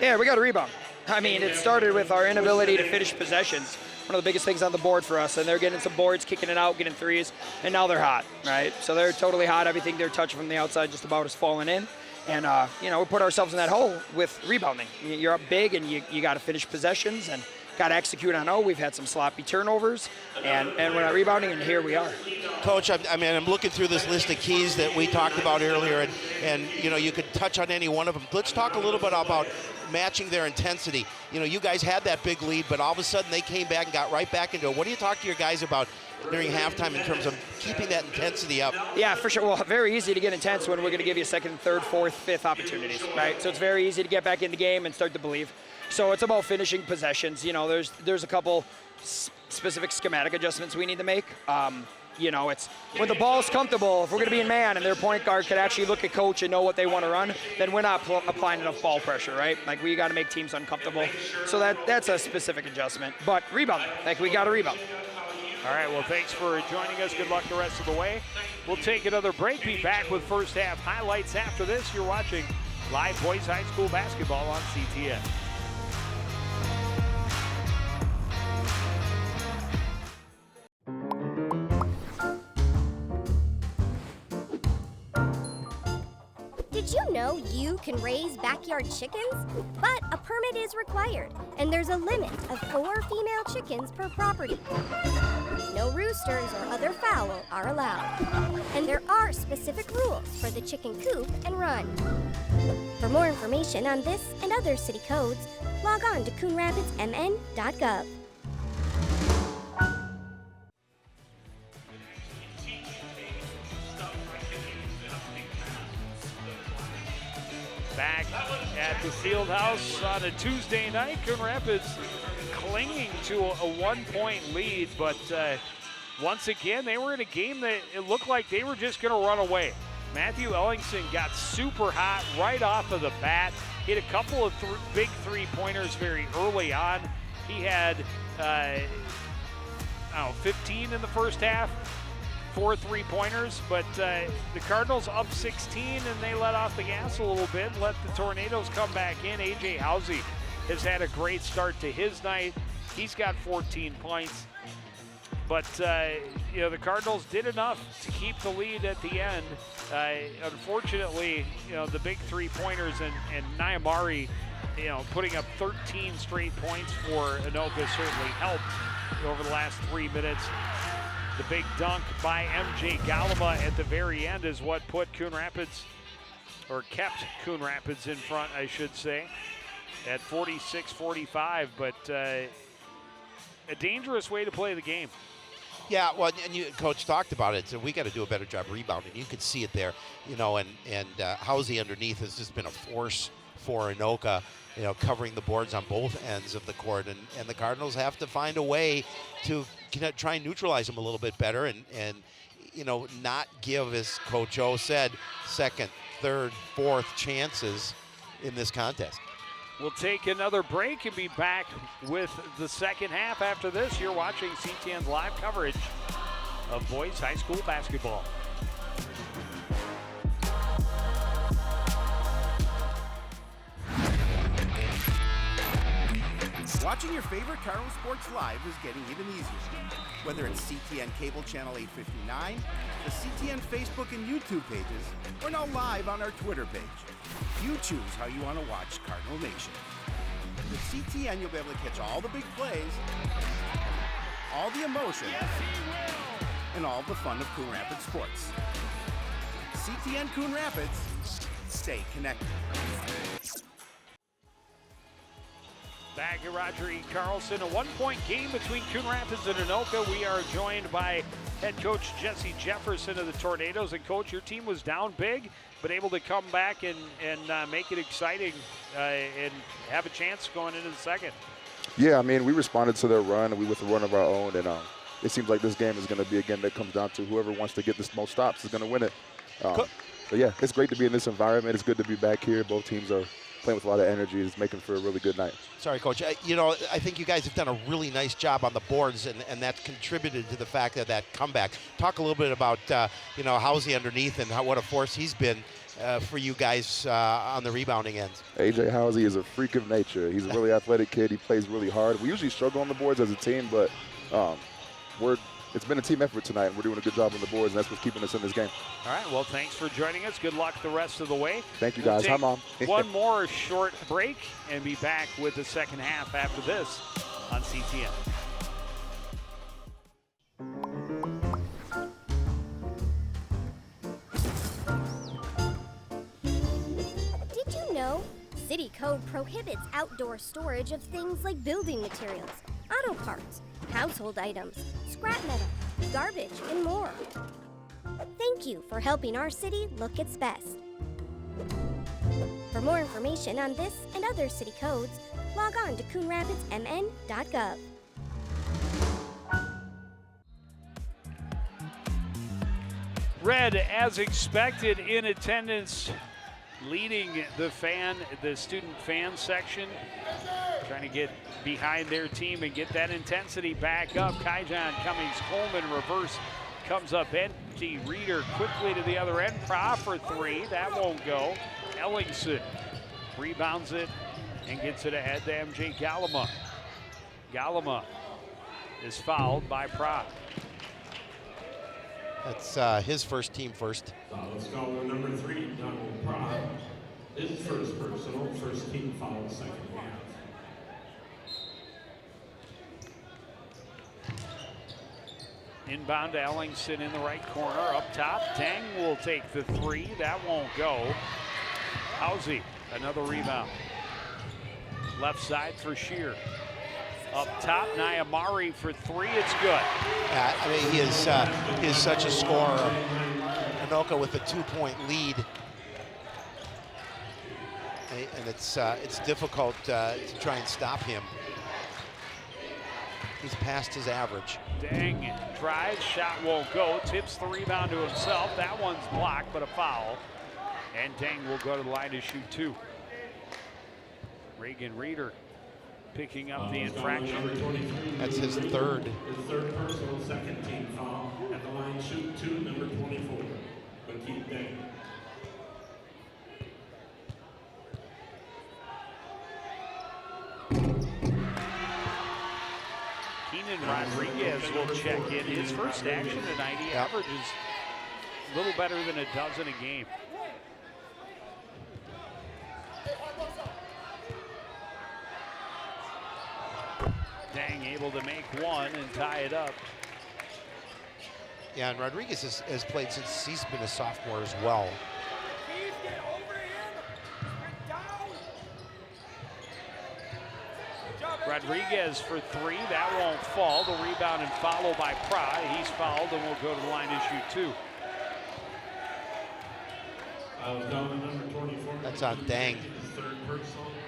Yeah, we got a rebound. I mean, it started with our inability to finish possessions. One of the biggest things on the board for us, and they're getting some boards, kicking it out, getting threes, and now they're hot, right? So they're totally hot. Everything they're touching from the outside just about is falling in. And, we put ourselves in that hole with rebounding. You're up big, and you got to finish possessions and got to execute on O. We've had some sloppy turnovers, and we're not rebounding, and here we are. Coach, I'm looking through this list of keys that we talked about earlier, and you could touch on any one of them. Let's talk a little bit about matching their intensity. You guys had that big lead, but all of a sudden they came back and got right back into it. What do you talk to your guys about during halftime in terms of keeping that intensity up? Yeah, for sure. Well, very easy to get intense when we're going to give you second, third, fourth, fifth opportunities, right? So it's very easy to get back in the game and start to believe. So it's about finishing possessions. There's a couple specific schematic adjustments we need to make. It's when the ball's comfortable, if we're going to be in man and their point guard could actually look at coach and know what they want to run, then we're not applying enough ball pressure, right? Like, we got to make teams uncomfortable. So that's a specific adjustment. But rebounding, we got to rebound. All right, well, thanks for joining us. Good luck the rest of the way. We'll take another break. Be back with first half highlights after this. You're watching live boys high school basketball on CTN. Did you know you can raise backyard chickens? But a permit is required, and there's a limit of 4 female chickens per property. No roosters or other fowl are allowed. And there are specific rules for the chicken coop and run. For more information on this and other city codes, log on to coonrapidsmn.gov. Back at the Fieldhouse on a Tuesday night, Coon Rapids clinging to a 1-point lead, but once again, they were in a game that it looked like they were just going to run away. Matthew Ellingson got super hot right off of the bat, hit a couple of big three-pointers very early on. He had, 15 in the first half. 4 3-pointers, but the Cardinals up 16, and they let off the gas a little bit and let the Tornadoes come back in. A.J. Housey has had a great start to his night. He's got 14 points. But, the Cardinals did enough to keep the lead at the end. Unfortunately, the big 3-pointers and Nyamari, putting up 13 straight points for Anoka certainly helped over the last 3 minutes. The big dunk by MJ Galama at the very end is what put Coon Rapids, or kept Coon Rapids in front, I should say, at 46-45. But a dangerous way to play the game. Yeah, well, and Coach talked about it. So we got to do a better job rebounding. You could see it there, and Housey underneath has just been a force for Anoka, covering the boards on both ends of the court, and the Cardinals have to find a way to try and neutralize them a little bit better, and not give, as Coach O said, second, third, fourth chances in this contest. We'll take another break and be back with the second half after this. You're watching CTN's live coverage of boys high school basketball. Watching your favorite Cardinal sports live is getting even easier. Whether it's CTN Cable Channel 859, the CTN Facebook and YouTube pages, or now live on our Twitter page. You choose how you want to watch Cardinal Nation. With CTN, you'll be able to catch all the big plays, all the emotion, and all the fun of Coon Rapids sports. CTN Coon Rapids, stay connected. Back at Roger E. Carlson, a one-point game between Coon Rapids and Anoka. We are joined by head coach Jesse Jefferson of the Tornadoes. And coach, your team was down big, but able to come back and make it exciting and have a chance going into the second. Yeah, I mean, we responded to their run, and we with a run of our own, and it seems like this game is going to be a game that comes down to whoever wants to get the most stops is going to win it. So yeah, it's great to be in this environment. It's good to be back here. Both teams are playing with a lot of energy. It's making for a really good night. Sorry, Coach. I think you guys have done a really nice job on the boards, and that's contributed to the fact that comeback. Talk a little bit about, Housey underneath and what a force he's been for you guys on the rebounding ends. AJ Housey is a freak of nature. He's a really athletic kid. He plays really hard. We usually struggle on the boards as a team, but it's been a team effort tonight, and we're doing a good job on the boards, and that's what's keeping us in this game. All right, well, thanks for joining us. Good luck the rest of the way. Thank you, guys. Hi, Mom. One more short break and be back with the second half after this on CTN. Did you know? City code prohibits outdoor storage of things like building materials, auto parts, household items, scrap metal, garbage, and more. Thank you for helping our city look its best. For more information on this and other city codes, log on to coonrapidsmn.gov. Red, as expected, in attendance, leading the student fan section, trying to get behind their team and get that intensity back up. Kaijan Cummings Coleman reverse comes up empty. Reeder quickly to the other end. Pra for three. That won't go. Ellingson rebounds it and gets it ahead to MJ Galama. Galama is fouled by Pra. That's his first team first. Let's go with number 3, Donald Pra. His first personal, first team foul, second half. Inbound to Ellingson in the right corner. Up top, Tang will take the three. That won't go. Housey, another rebound. Left side for Shear. Up top, Nyamari for three. It's good. Yeah, I mean, he is such a scorer. Anoka with a 2-point lead. And it's difficult to try and stop him. He's past his average. Dang tries, shot won't go. Tips the rebound to himself. That one's blocked, but a foul. And Dang will go to the line to shoot two. Reagan Reeder picking up the infraction. That's his third. His third personal, second team foul. At the line, shoot two, number 24. But keep Dang. Keenan Rodriguez will check in. His first action tonight, he averages a little better than a dozen a game. Dang able to make one and tie it up. Yeah, and Rodriguez has played since he's been a sophomore as well. Rodriguez for three. That won't fall. The rebound and follow by Pry. He's fouled and will go to the line to shoot two. That's on Dang.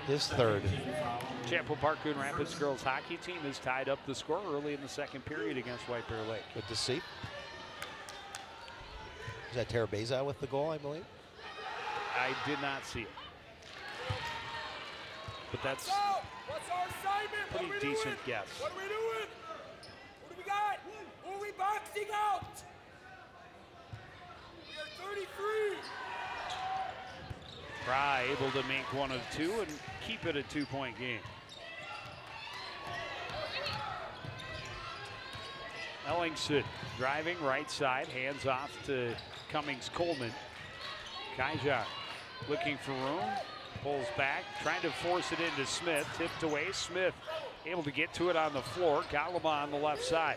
His third. Chapel Park Coon Rapids girls hockey team has tied up the score early in the second period against White Bear Lake. Good to see. Is that Terabeza with the goal, I believe? I did not see it. But that's a pretty decent guess. What are we doing? What do we got? Who are we boxing out? We are 33. Fry able to make one of two and keep it a 2-point game. Ellingson driving right side, hands off to Cummings Coleman. Kaijar looking for room, pulls back, trying to force it into Smith, tipped away. Smith able to get to it on the floor. Galama on the left side.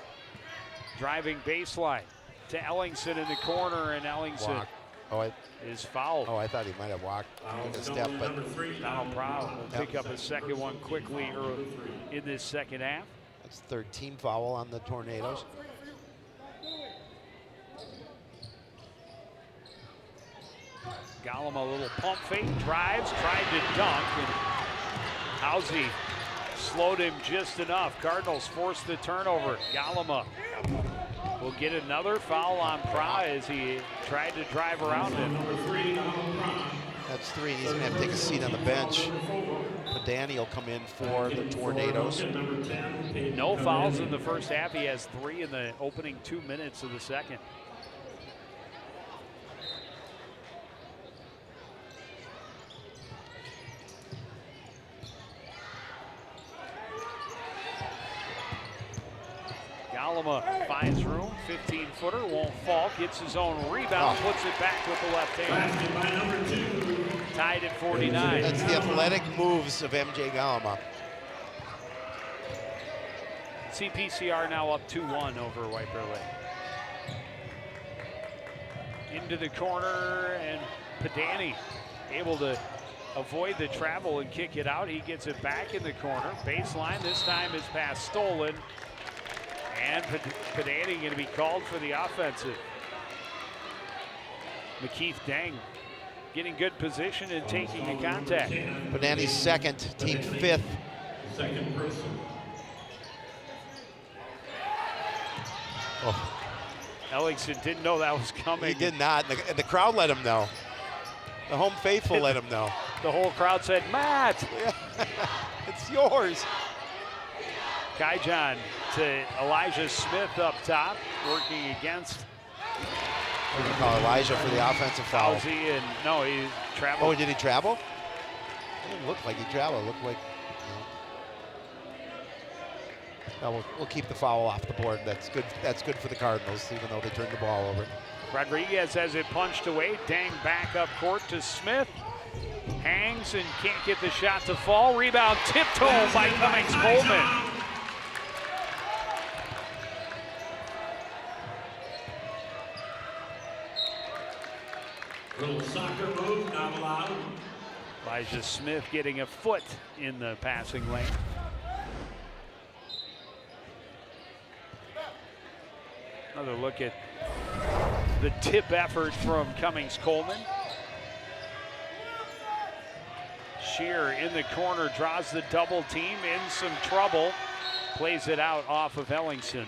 Driving baseline to Ellingson in the corner, and Ellingson is fouled. Oh, I thought he might have walked a step, but Donald Proud will pick up a second one quickly in this second half. That's third team foul on the Tornadoes. Galama, a little pump fake, drives, tried to dunk, and Housey slowed him just enough. Cardinals forced the turnover. Galama will get another foul on Pry as he tried to drive around him. That's three, and he's gonna have to take a seat on the bench. Danny will come in for the Tornadoes. No fouls in the first half. He has 3 in the opening 2 minutes of the second. Galama finds room, 15-footer, won't fall, gets his own rebound, puts it back with the left hand. Tied at 49. That's the athletic moves of MJ Galama. CPCR now up 2-1 over White Bear Lake. Into the corner, and Padani able to avoid the travel and kick it out. He gets it back in the corner. Baseline, this time his pass stolen. And Padani going to be called for the offensive. McKeith Dang getting good position and taking the contact. Padani's second, team fifth. Second person. Oh. Ellingson didn't know that was coming. He did not, and the crowd let him know. The home faithful let him know. The whole crowd said, Matt! It's yours. Kaijan to Elijah Smith up top, working against We're going to call Elijah for the offensive foul. Fauzi, and no, he traveled. Oh, did he travel? It didn't look like he traveled. It looked like, no, we'll keep the foul off the board. That's good. That's good for the Cardinals, even though they turned the ball over. Rodriguez has it punched away. Dang back up court to Smith. Hangs and can't get the shot to fall. Rebound tipped home by Cummings Coleman. Little soccer move, not allowed. Elijah Smith getting a foot in the passing lane. Another look at the tip effort from Cummings Coleman. Shear in the corner, draws the double team, in some trouble. Plays it out off of Ellingson.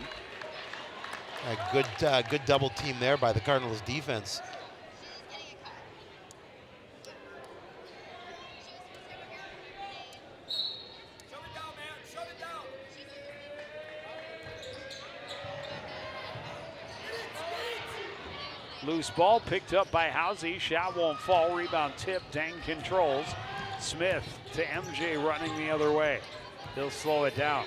A good double team there by the Cardinals defense. Loose ball picked up by Housey. Shot won't fall. Rebound tip. Dang controls. Smith to MJ running the other way. He'll slow it down.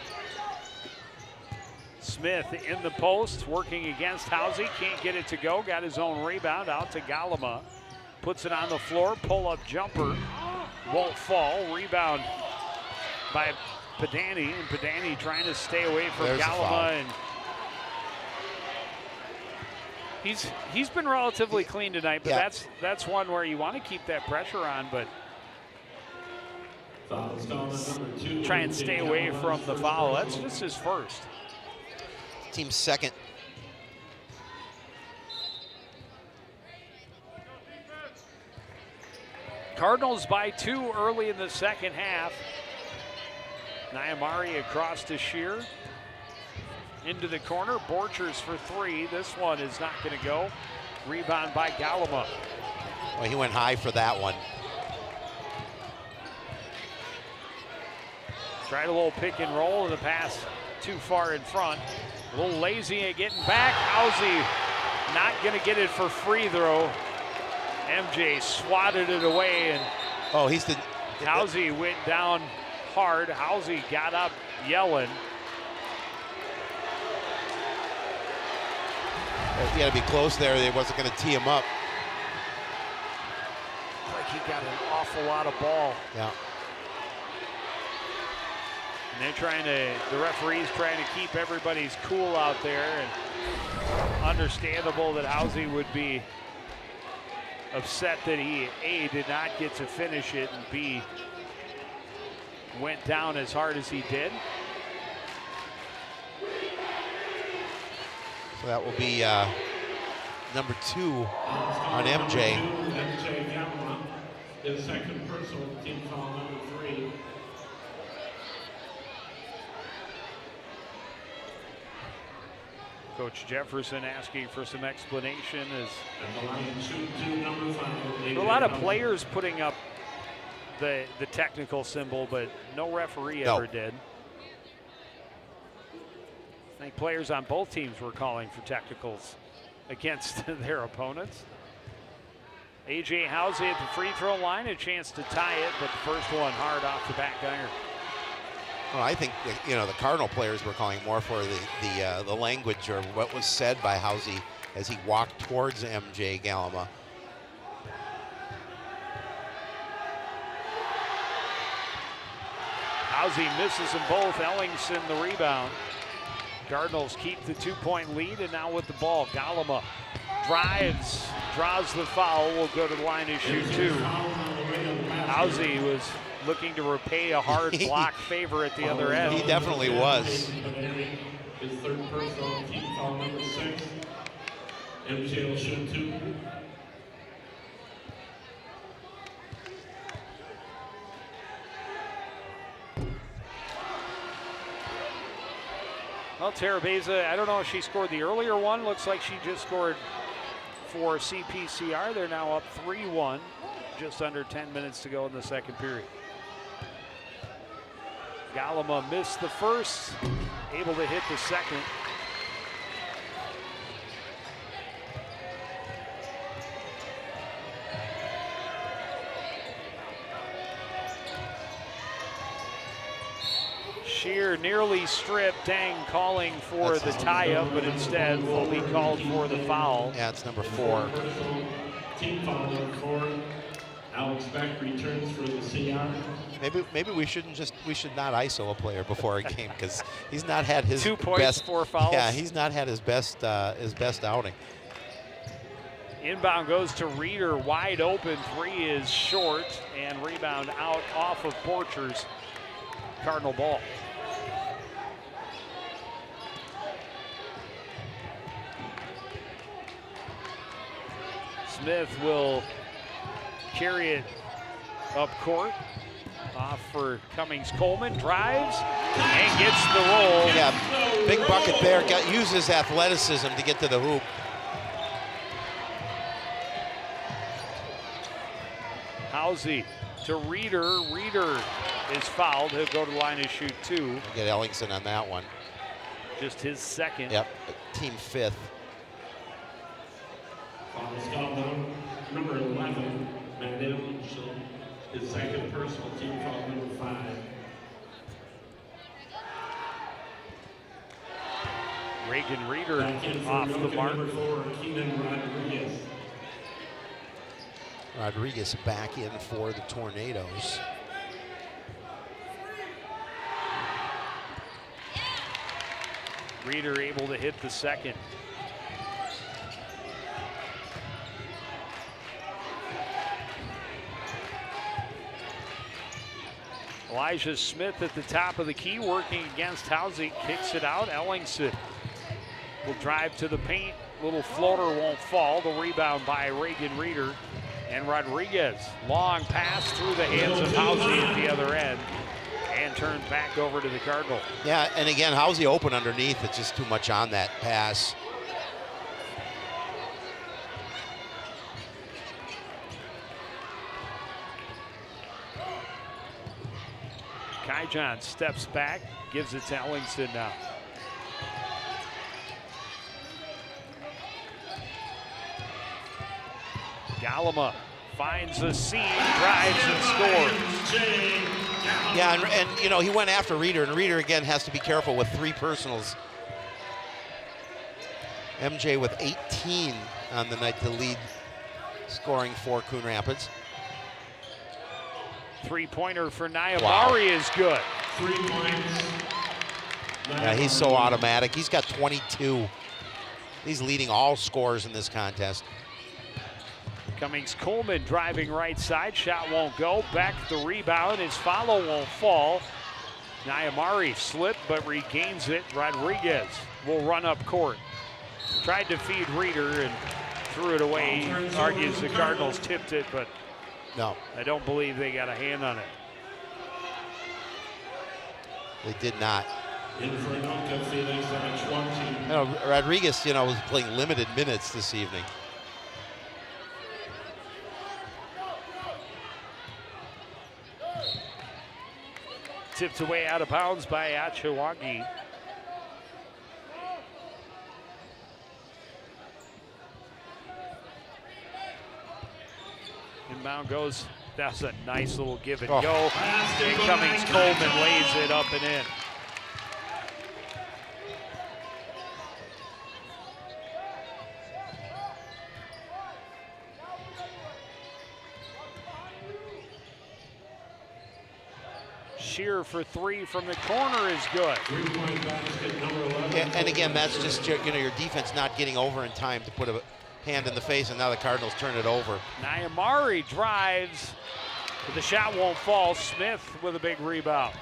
Smith in the post, working against Housey. Can't get it to go. Got his own rebound out to Galama. Puts it on the floor. Pull-up jumper. Won't fall. Rebound by Padani. And Padani trying to stay away from Galama. And he's been relatively clean tonight, but that's one where you want to keep that pressure on, but Foul's called on number 2. try and stay away from the foul. That's just his first. Team's second. Cardinals by 2 early in the second half. Nyamari across to Shear. Into the corner, Borchers for 3. This one is not going to go. Rebound by Galima. Well, he went high for that one. Tried a little pick and roll, and the pass too far in front. A little lazy at getting back. Housey not going to get it for free throw. MJ swatted it away, and oh, he's the Housey went down hard. Housey got up yelling. He had to be close there. They wasn't going to tee him up. Like he got an awful lot of ball. Yeah. And they're trying to, the referee's trying to keep everybody's cool out there, and understandable that Housey would be upset that he, A, did not get to finish it, and B, went down as hard as he did. So that will be number 2 on MJ. MJ Galima, his second personal, team foul number 3. Coach Jefferson asking for some explanation as And the Lions shoot 2, number 5. a lot of players putting up the technical symbol, but no referee ever did. I think players on both teams were calling for technicals against their opponents. A.J. Housey at the free throw line, a chance to tie it, but the first one hard off the back iron. Well, I think the Cardinal players were calling more for the language or what was said by Housey as he walked towards MJ Galima. Housey misses them both. Ellingson the rebound. Cardinals keep the 2-point lead, and now with the ball, Galima drives, draws the foul, will go to the line to shoot 2. Housey was looking to repay a hard block favor at the other end. He definitely was. His third personal, team foul number 6. MJ will shoot 2. Well, Terabeza, I don't know if she scored the earlier one. Looks like she just scored for CPCR. They're now up 3-1, just under 10 minutes to go in the second period. Galima missed the first, able to hit the second. Shear nearly stripped. Dang calling for the tie-up, but instead will be called for the foul. Yeah, it's number 4. Team foul number 4. Alex Beck returns for the CR. Maybe we should not ISO a player before a game because he's not had his 2 points, best, 4 fouls. Yeah, he's not had his best outing. Inbound goes to Reeder, wide open. 3 is short, and rebound out off of Borchers. Cardinal ball. Smith will carry it up court. Off for Cummings. Coleman drives and gets the roll. Yeah, big bucket there. Uses athleticism to get to the hoop. Housey to Reeder. Reeder is fouled. He'll go to the line and shoot 2. Get Ellingson on that one. Just his second. Yep, team 5th. Foul's called on number 11, Matt Ellingson, his second personal, team foul number 5. Reagan Reeder Back in for off the Anoka, mark. number 4, Keenan Rodriguez. Rodriguez back in for the Tornadoes. Reeder able to hit the second. Elijah Smith at the top of the key, working against Housey, kicks it out. Ellingson will drive to the paint. Little floater won't fall. The rebound by Reagan Reeder. And Rodriguez, long pass through the hands of Housey at the other end and turned back over to the Cardinal. Yeah, and again, Housey open underneath. It's just too much on that pass. Kaijon steps back, gives it to Ellingson now. Galima finds a seam, drives and scores. Yeah, and you know, he went after Reeder, and Reeder again has to be careful with 3 personals. MJ with 18 on the night to lead scoring for Coon Rapids. Three-pointer for Nyamari is good. 3 points. Yeah, he's so automatic. He's got 22. He's leading all scores in this contest. Cummings Coleman driving right side, shot won't go. Beck the rebound, his follow won't fall. Nyamari slipped but regains it. Rodriguez will run up court. Tried to feed Reeder and threw it away. He argues the Cardinals tipped it, but no, I don't believe they got a hand on it. They did not. In for Anoka, Felix on 20. You know, Rodriguez, you know, was playing limited minutes this evening. Tipped away out of bounds by Achawagi. Inbound goes. That's a nice little give and go. And Cummings Coleman lays it up and in. Shear for 3 from the corner is good. 3-point basket, number 11. And again, that's just, you know, your defense not getting over in time to put a hand in the face, and now the Cardinals turn it over. Nyamari drives, but the shot won't fall. Smith with a big rebound.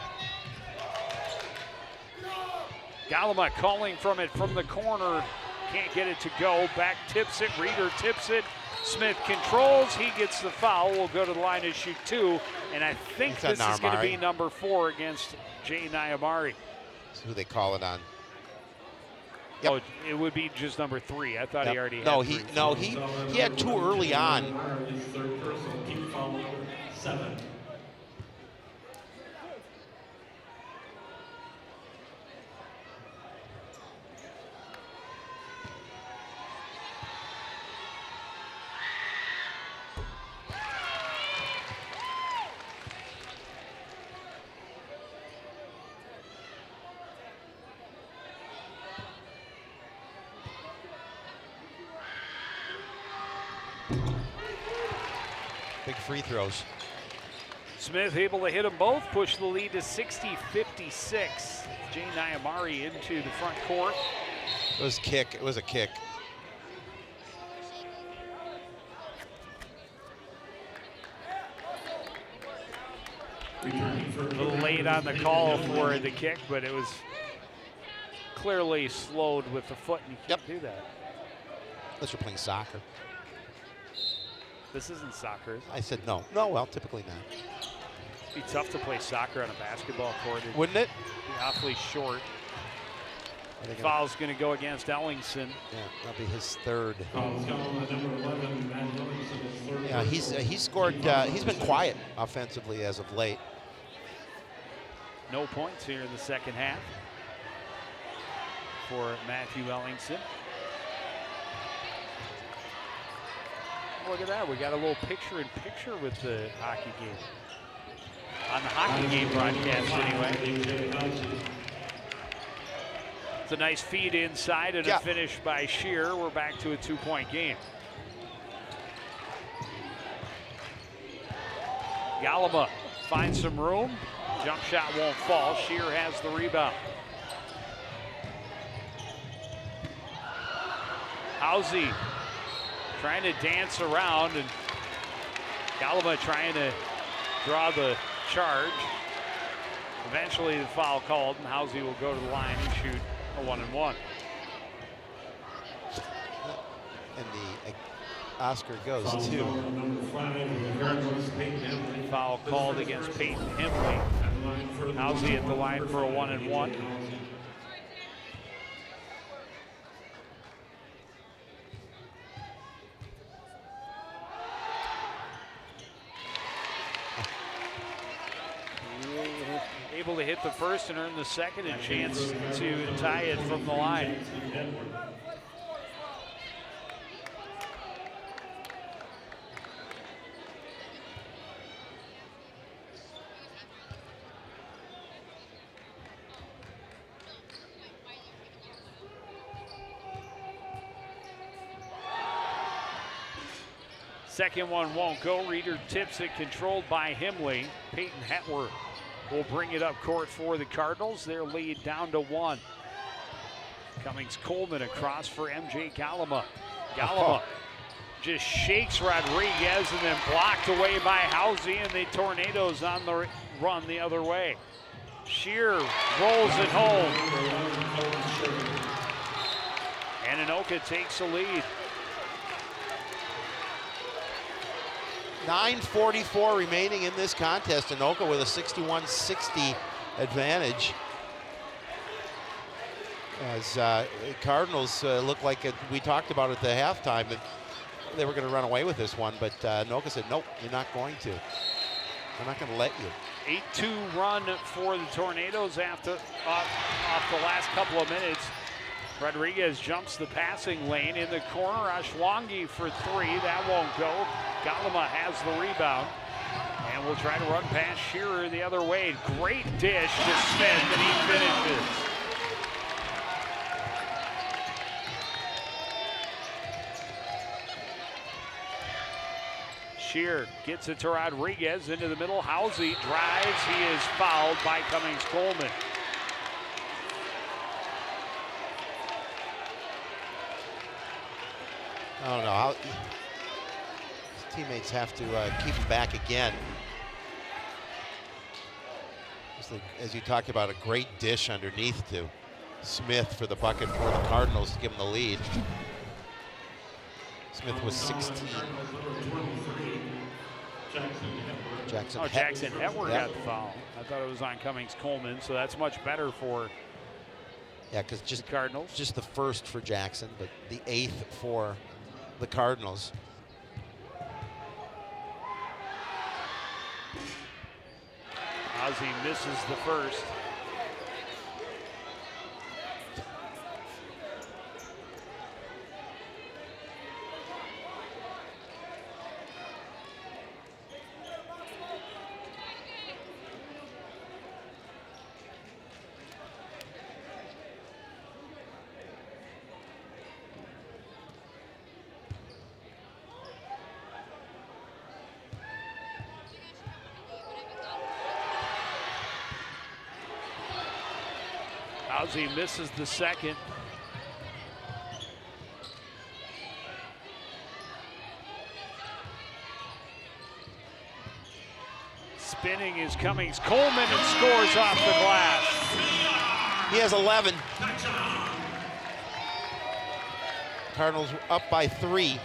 Galima calling from it from the corner. Can't get it to go. Back tips it. Reeder tips it. Smith controls. He gets the foul. Will go to the line to shoot 2. And I think this is going to be number 4 against Jay Nyamari. That's who they call it on. Yep. Oh, it would be just number 3. I thought he already had he had 2 early on. His third personal, team foul number 7. Big free throws. Smith able to hit them both, push the lead to 60-56. Jay Nyamari into the front court. It was kick. It was a kick. A little late on the call for the kick, but it was clearly slowed with the foot, and you can't do that. Unless you're playing soccer. This isn't soccer. I said no. No, well, typically not. It'd be tough to play soccer on a basketball court. Wouldn't it? Be awfully short. Foul's going to go against Ellingson. Yeah, that'll be his 3rd. Foul's going on number 11, Matt Ellingson, his 3rd. Yeah, he's scored. He's been quiet offensively as of late. No points here in the second half for Matthew Ellingson. Look at that, we got a little picture-in-picture with the hockey game. On the hockey game broadcast, anyway. It's a nice feed inside and a finish by Shear. We're back to a 2-point game. Galima finds some room. Jump shot won't fall. Shear has the rebound. Housey trying to dance around, and Galima trying to draw the charge. Eventually the foul called, and Housey will go to the line and shoot a 1-and-1. And the Oscar goes too. Number 5 of the Cardinals, Peyton Henley. Foul called against Peyton Hemley. Housey at the line for a 1-and-1. Able to hit the first and earn the second, a chance to tie it from the line. Second one won't go. Reeder tips it, controlled by Hemley. Peyton Hetwer will bring it up court for the Cardinals. Their lead down to 1. Cummings Coleman across for MJ Galima. Galima just shakes Rodriguez and then blocked away by Housey, and the Tornadoes on the run the other way. Shear rolls it home. And Anoka takes the lead. 9:44 remaining in this contest. Anoka with a 61-60 advantage. As Cardinals look like we talked about at the halftime that they were going to run away with this one, but Anoka said, nope, you're not going to. I'm not going to let you. 8-2 run for the Tornadoes after off the last couple of minutes. Rodriguez jumps the passing lane in the corner. Ashwangi for 3. That won't go. Galima has the rebound. And we'll try to run past Shearer the other way. Great dish to Smith, and he finishes. Shearer gets it to Rodriguez into the middle. Housey drives. He is fouled by Cummings Coleman. I don't know how his teammates have to keep him back again. As you talked about, a great dish underneath to Smith for the bucket for the Cardinals to give him the lead. Smith was 16. Jackson Hetwer got the foul. I thought it was on Cummings Coleman, so that's much better for because just the Cardinals. Just the first for Jackson, but the 8th for the Cardinals. Ozzie misses the first. Ozzie misses the second. Spinning is Cummings Coleman and scores off the glass. He has 11. Cardinals up by 3.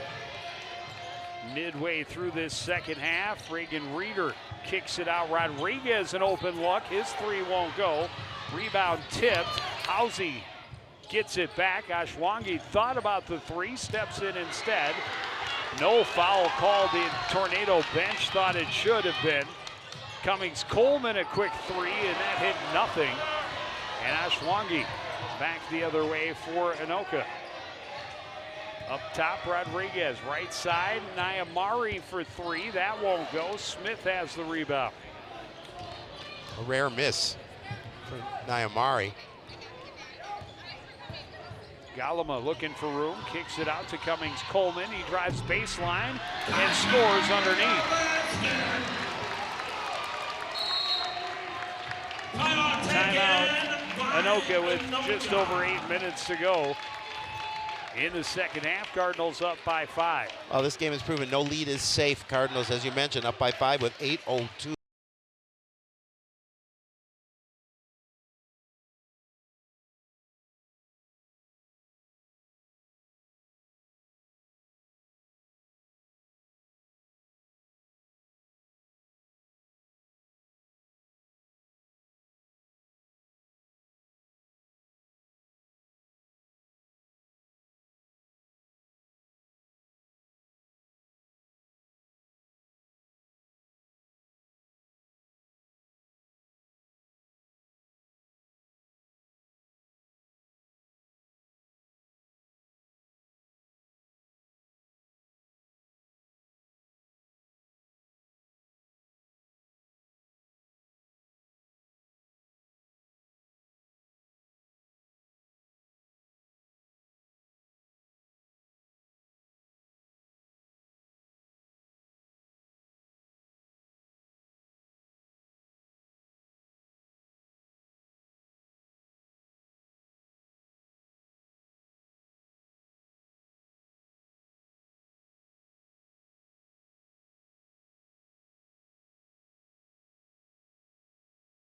Midway through this second half, Reagan Reeder kicks it out. Rodriguez an open look. His 3 won't go. Rebound tipped. Housey gets it back. Ashwangi thought about the 3, steps in instead. No foul called. The Tornado bench thought it should have been. Cummings Coleman a quick 3, and that hit nothing. And Ashwangi back the other way for Anoka. Up top, Rodriguez, right side, Nyamari for 3. That won't go. Smith has the rebound. A rare miss for Nyamari. Galima looking for room, kicks it out to Cummings Coleman. He drives baseline and scores underneath. Timeout. Anoka with just over 8 minutes to go. In the second half, Cardinals up by 5. Well, this game has proven no lead is safe. Cardinals, as you mentioned, up by 5 with 8:02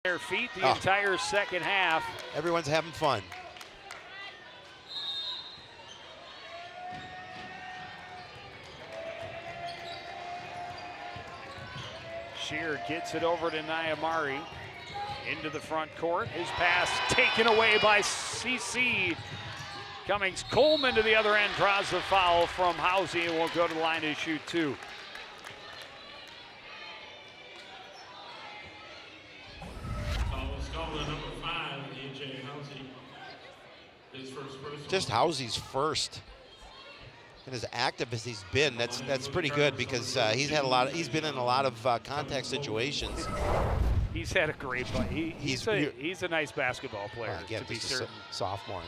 Their feet the entire second half. Everyone's having fun. Shear gets it over to Nyamari. Into the front court. His pass taken away by CC. Cummings Coleman to the other end, draws the foul from Housey and will go to the line to shoot 2. Just Housey's first. And as active as he's been, that's pretty good because he's been in a lot of contact situations. He's had a great play. He's a nice basketball player, again, to be just certain. a sophomore.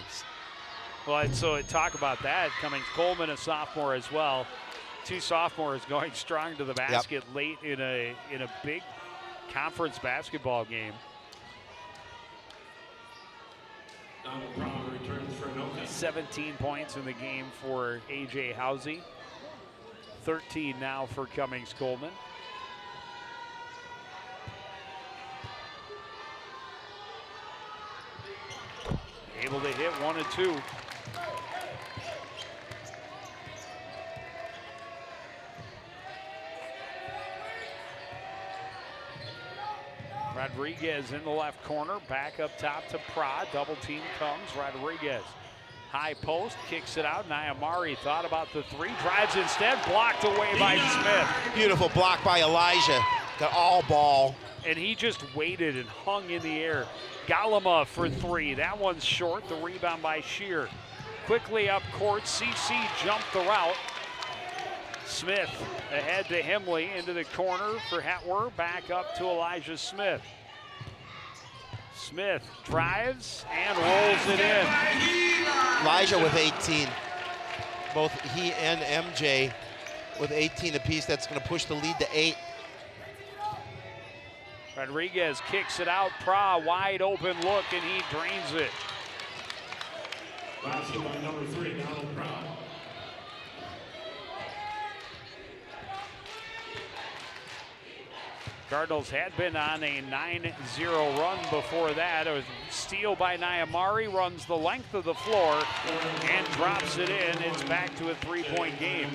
Well, and so talk about that. Cummings Coleman, a sophomore as well. 2 sophomores going strong to the basket late in a big conference basketball game. Returns for Anoka. 17 points in the game for A.J. Housey. 13 now for Cummings Coleman. Able to hit 1 and 2. Rodriguez in the left corner, back up top to Pra. Double team comes. Rodriguez, high post, kicks it out. Nyamari thought about the 3, drives instead, blocked away by Smith. Beautiful block by Elijah. Got all ball. And he just waited and hung in the air. Galama for 3. That one's short. The rebound by Shear. Quickly up court. CC jumped the route. Smith ahead to Hemley into the corner for Hetwer. Back up to Elijah Smith. Smith drives and rolls it in. Elijah with 18. Both he and MJ with 18 apiece. That's going to push the lead to 8. Rodriguez kicks it out. Pra, wide open look, and he drains it. Basket by number 3, Donald Pra. Cardinals had been on a 9-0 run before that. It was a steal by Nyamari, runs the length of the floor and drops it in. It's back to a 3-point game.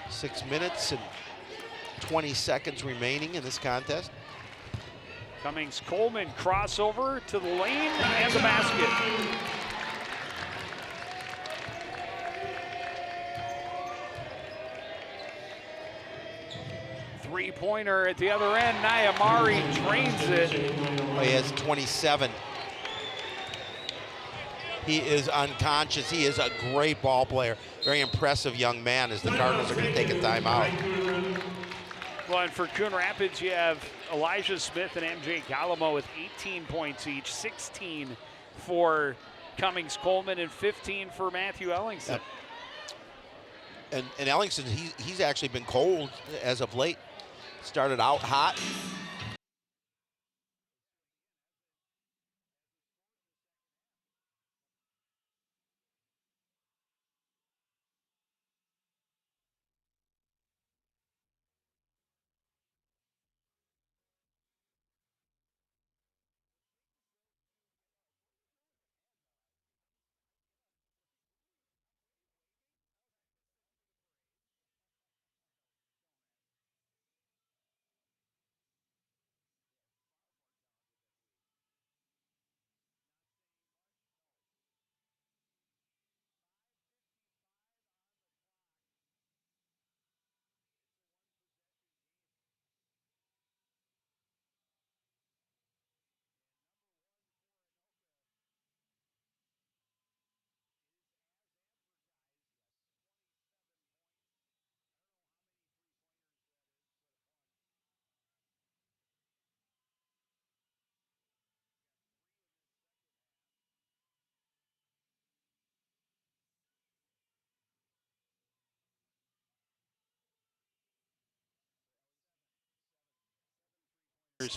Six minutes and 20 seconds remaining in this contest. Cummings Coleman crossover to the lane and the basket. Three-pointer at the other end. Nyamari drains it. Oh, he has 27. He is unconscious. He is a great ball player. Very impressive young man as the Cardinals are going to take a timeout. Well, and for Coon Rapids, you have Elijah Smith and MJ Galamo with 18 points each, 16 for Cummings Coleman and 15 for Matthew Ellingson. And Ellingson, he's actually been cold as of late. Started out hot.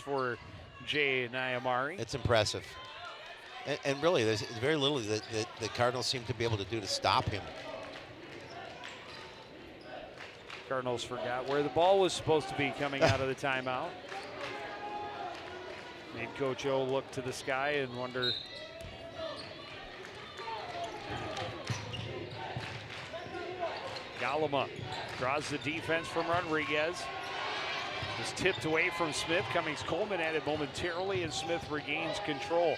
For Jay Nyamari. It's impressive. And really, there's very little that the Cardinals seem to be able to do to stop him. Cardinals forgot where the ball was supposed to be coming out of the timeout. Made Coach O look to the sky and wonder. Galama draws the defense from Rodriguez. Is tipped away from Smith. Cummings Coleman at it momentarily, and Smith regains control.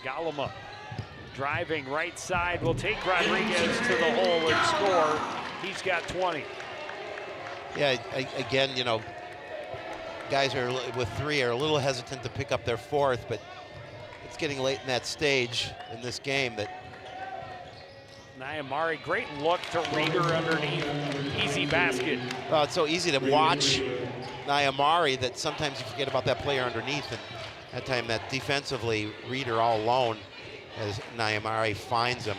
Galama driving right side will take Rodriguez to the hole and score. He's got 20. Yeah, again, you know, guys are with 3 are a little hesitant to pick up their 4th, but it's getting late in that stage in this game that. Nyamari, great look to Reeder underneath. Easy basket. Well, it's so easy to watch Nyamari that sometimes you forget about that player underneath, and that time that defensively, Reeder all alone as Nyamari finds him.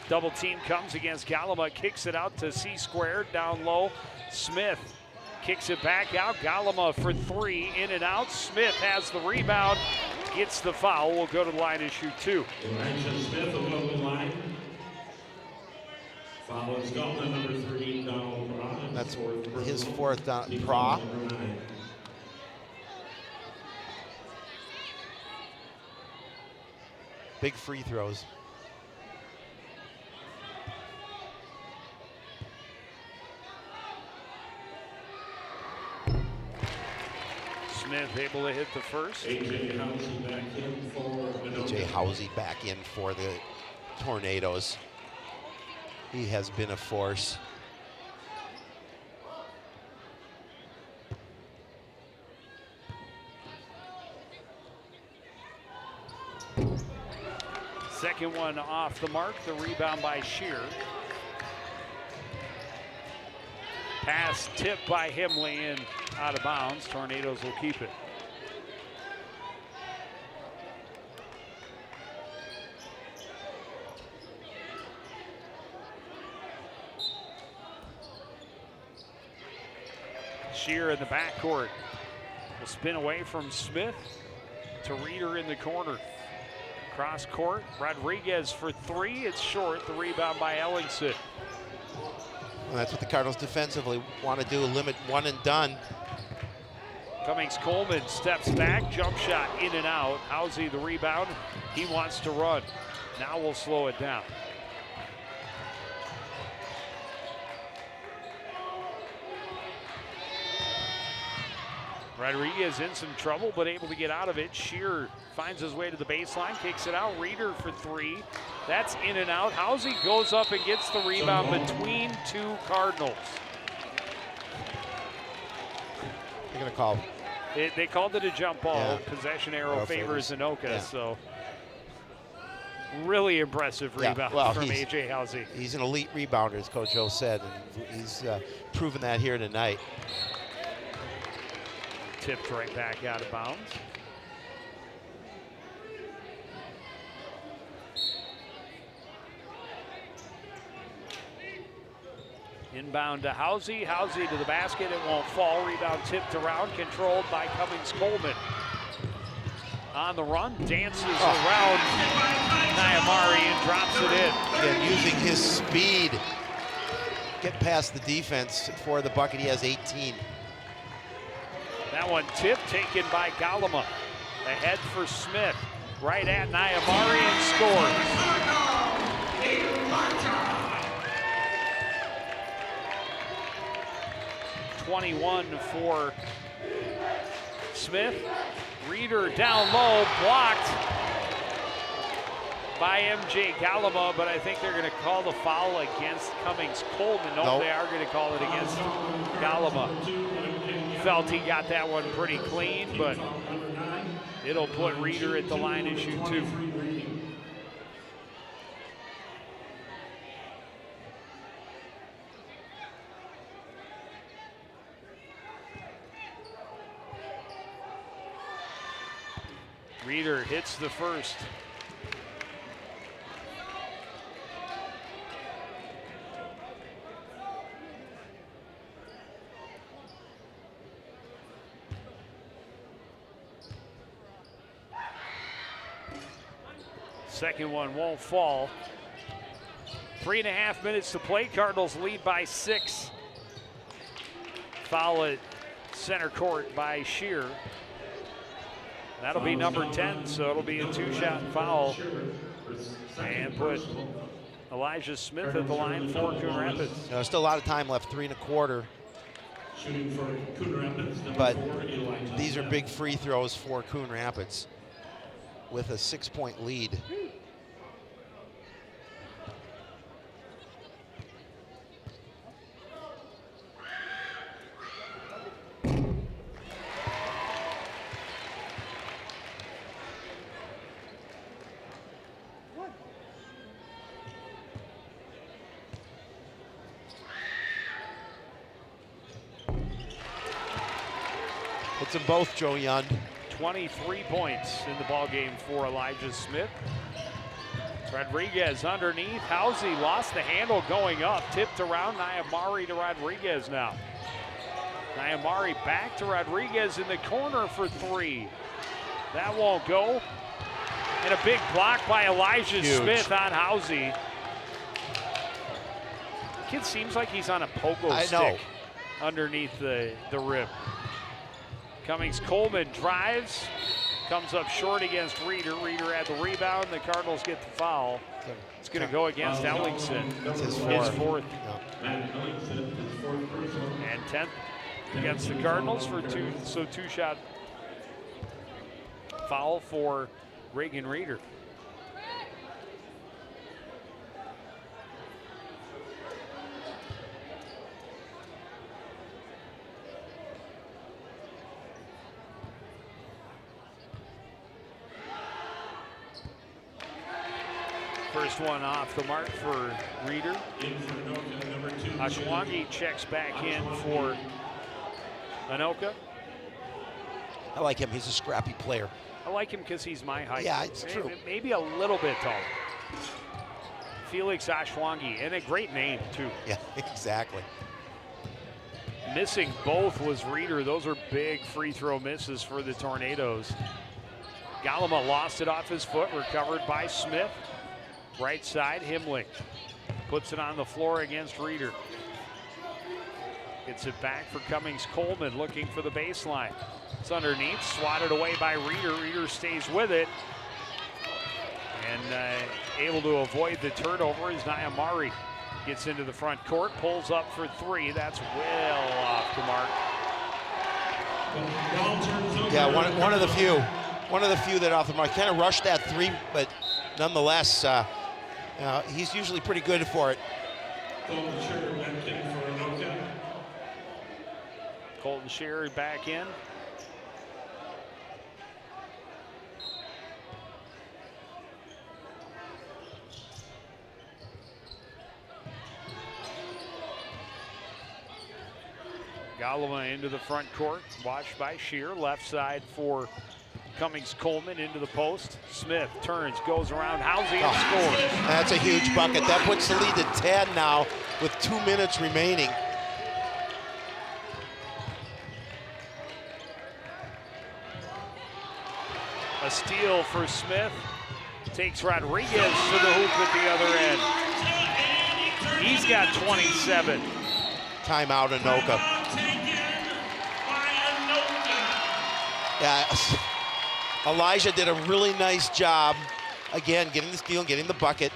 Double team comes against Galama, kicks it out to C squared, down low. Smith kicks it back out. Galama for 3, in and out. Smith has the rebound, gets the foul. Will go to the line and shoot 2. Smith will go to the line. Foul is called on number 3, Donald Pra. That's his 4th down. Pra. Big free throws. Smith able to hit the first. A.J. Housey back in for A.J. Housey back in for the Tornadoes. He has been a force. Second one off the mark, the rebound by Shear. Pass tipped by Himley and out of bounds. Tornadoes will keep it. Shear in the backcourt. Will spin away from Smith to Reeder in the corner. Cross court, Rodriguez for 3. It's short. The rebound by Ellingson. Well, that's what the Cardinals defensively want to do, limit one and done. Cummings Coleman steps back, jump shot in and out. Housey the rebound. He wants to run. Now we'll slow it down. Rodriguez in some trouble, but able to get out of it. Shear finds his way to the baseline, kicks it out. Reeder for 3. That's in and out. Housey goes up and gets the rebound between 2 Cardinals. They're going to call. They called it a jump ball. Yeah. Possession arrow favors Anoka, yeah. So really impressive rebound from A.J. Housey. He's an elite rebounder, as Coach O said, and he's proven that here tonight. Tipped right back out of bounds. Inbound to Housey. Housey to the basket. It won't fall. Rebound tipped around. Controlled by Cummings Coleman. On the run. Dances around Nyamari and drops it in. Again, using his speed. Get past the defense for the bucket. He has 18. That one tipped, taken by Galama. Ahead for Smith. Right at Nyamari and scores. 21 for Smith. Reeder down low, blocked by MJ Galama, but I think they're going to call the foul against Cummings Coleman. No, they are going to call it against Galama. Felt he got that one pretty clean, but it'll put Reeder at the line and shoot 2. Reeder hits the first. Second one won't fall. 3.5 minutes to play. Cardinals lead by 6. Foul at center court by Shear. That'll be number 10, so it'll be a 2-shot foul. And put Elijah Smith at the line for Coon Rapids. There's still a lot of time left, 3 1/4. Shooting for Coon Rapids, number But 4, Elijah these are Smith. big free throws for Coon Rapids with a 6-point lead. Hits them both, Joe Yund. 23 points in the ball game for Elijah Smith. Rodriguez underneath. Housey lost the handle going up. Tipped around. Nyamari to Rodriguez now. Nyamari back to Rodriguez in the corner for 3. That won't go. And a big block by Elijah Huge. Smith on Housey. Kid seems like he's on a pogo stick underneath the rim. Cummings Coleman drives, comes up short against Reeder. Reeder had the rebound. The Cardinals get the foul. It's going to go against Ellingson. It's his fourth. Matt Ellingson, his 4th personal. And 10th against the Cardinals for 2-shot foul for Reagan Reeder. First one off the mark for Reeder. In for Anoka, number 2. Ashwangi checks back in for Anoka. I like him. He's a scrappy player. I like him because he's my height. Yeah, it's true. Maybe a little bit taller. Felix Ashwangi, and a great name, too. Yeah, exactly. Missing both was Reeder. Those are big free throw misses for the Tornadoes. Galama lost it off his foot, recovered by Smith. Right side, Himling puts it on the floor against Reeder. Gets it back for Cummings Coleman, looking for the baseline. It's underneath, swatted away by Reeder. Reeder stays with it. And able to avoid the turnover as Nyamari gets into the front court, pulls up for 3. That's well off the mark. Yeah, one of the few. One of the few that off the mark. Kind of rushed that 3, but nonetheless, he's usually pretty good for it. Colton Shearer back in for Anoka. Colton Shearer back in. Galama into the front court, watched by Shear. Left side for Cummings Coleman into the post. Smith turns, goes around Housey and scores. That's a huge bucket. That puts the lead to 10 now with 2 minutes remaining. A steal for Smith. Takes Rodriguez to the hoop at the other end. He's got 27. Timeout, Anoka. Yeah, Elijah did a really nice job, again, getting the steal and getting the bucket.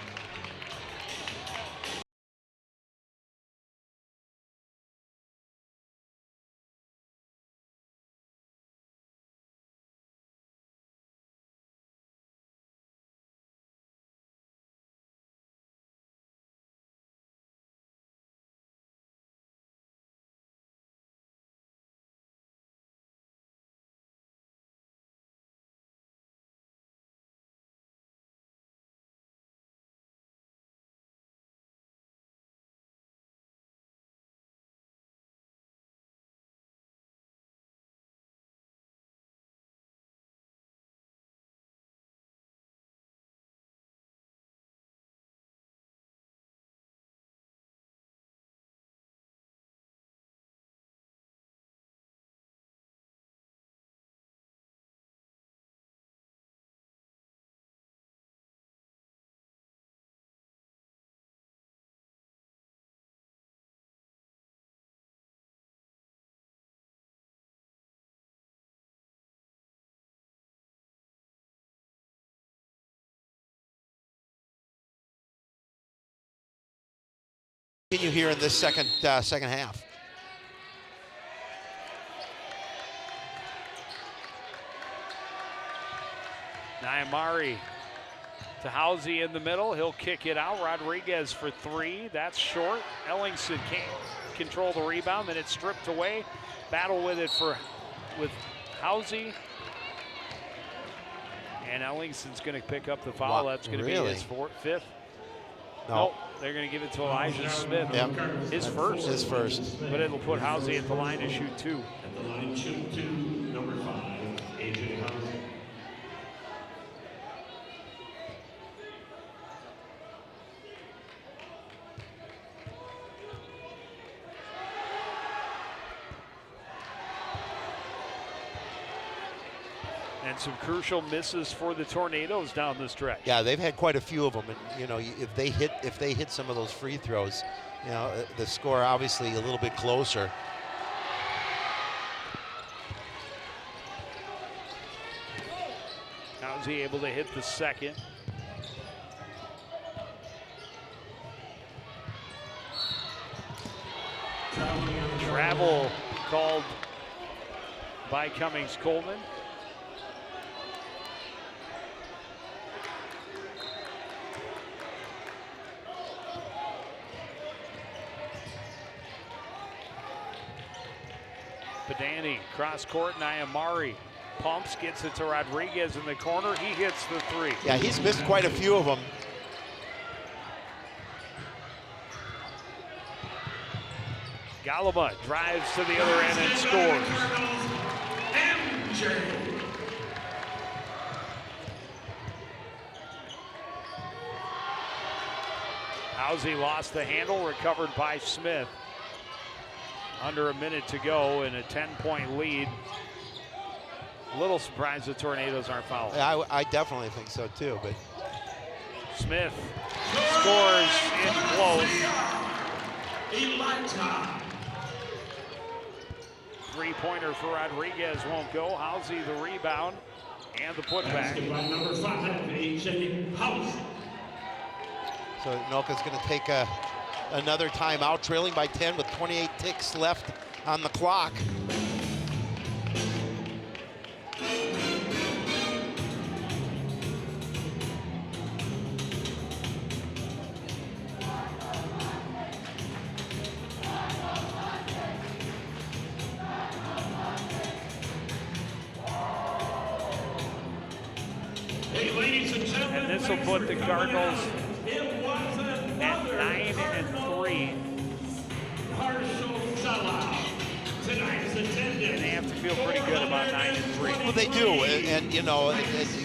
Continue here in this second half. Nyamari to Housey in the middle. He'll kick it out. Rodriguez for three. That's short. Ellingson can't control the rebound. Then it's stripped away. Battle with it with Housey. And Ellingson's going to pick up the foul. Wow, That's going to really? be his fifth. No. Nope. They're going to give it to Elijah Smith. Yep. His first. His first. But it'll put Housey at the line to shoot two. At the line, shoot two, number 5, AJ Housey. And some crucial misses for the Tornadoes down the stretch. Yeah, they've had quite a few of them, and you know, if they hit some of those free throws, you know, the score obviously a little bit closer. How's he able to hit the second? Travel called by Cummings-Coleman. Padani, cross court, Nyamari pumps, gets it to Rodriguez in the corner. He hits the three. Yeah, he's missed quite a few of them. Galima drives to the other end and scores. MJ. Housey lost the handle, recovered by Smith. Under a minute to go in a 10-point lead. A little surprised the Tornadoes aren't fouling. I definitely think so too, but Smith scores in close. Elijah. Three-pointer for Rodriguez won't go. Housey the rebound and the putback. Basketball number 5, AJ Housey. so Anoka's going to take another timeout, trailing by 10 with 28 ticks left on the clock. Hey, ladies and gentlemen, And this will put the Cardinals it was at another 9-3. partial sellout. Tonight's attendance. And they have to feel pretty good about 9-3. Well, they do, and you know,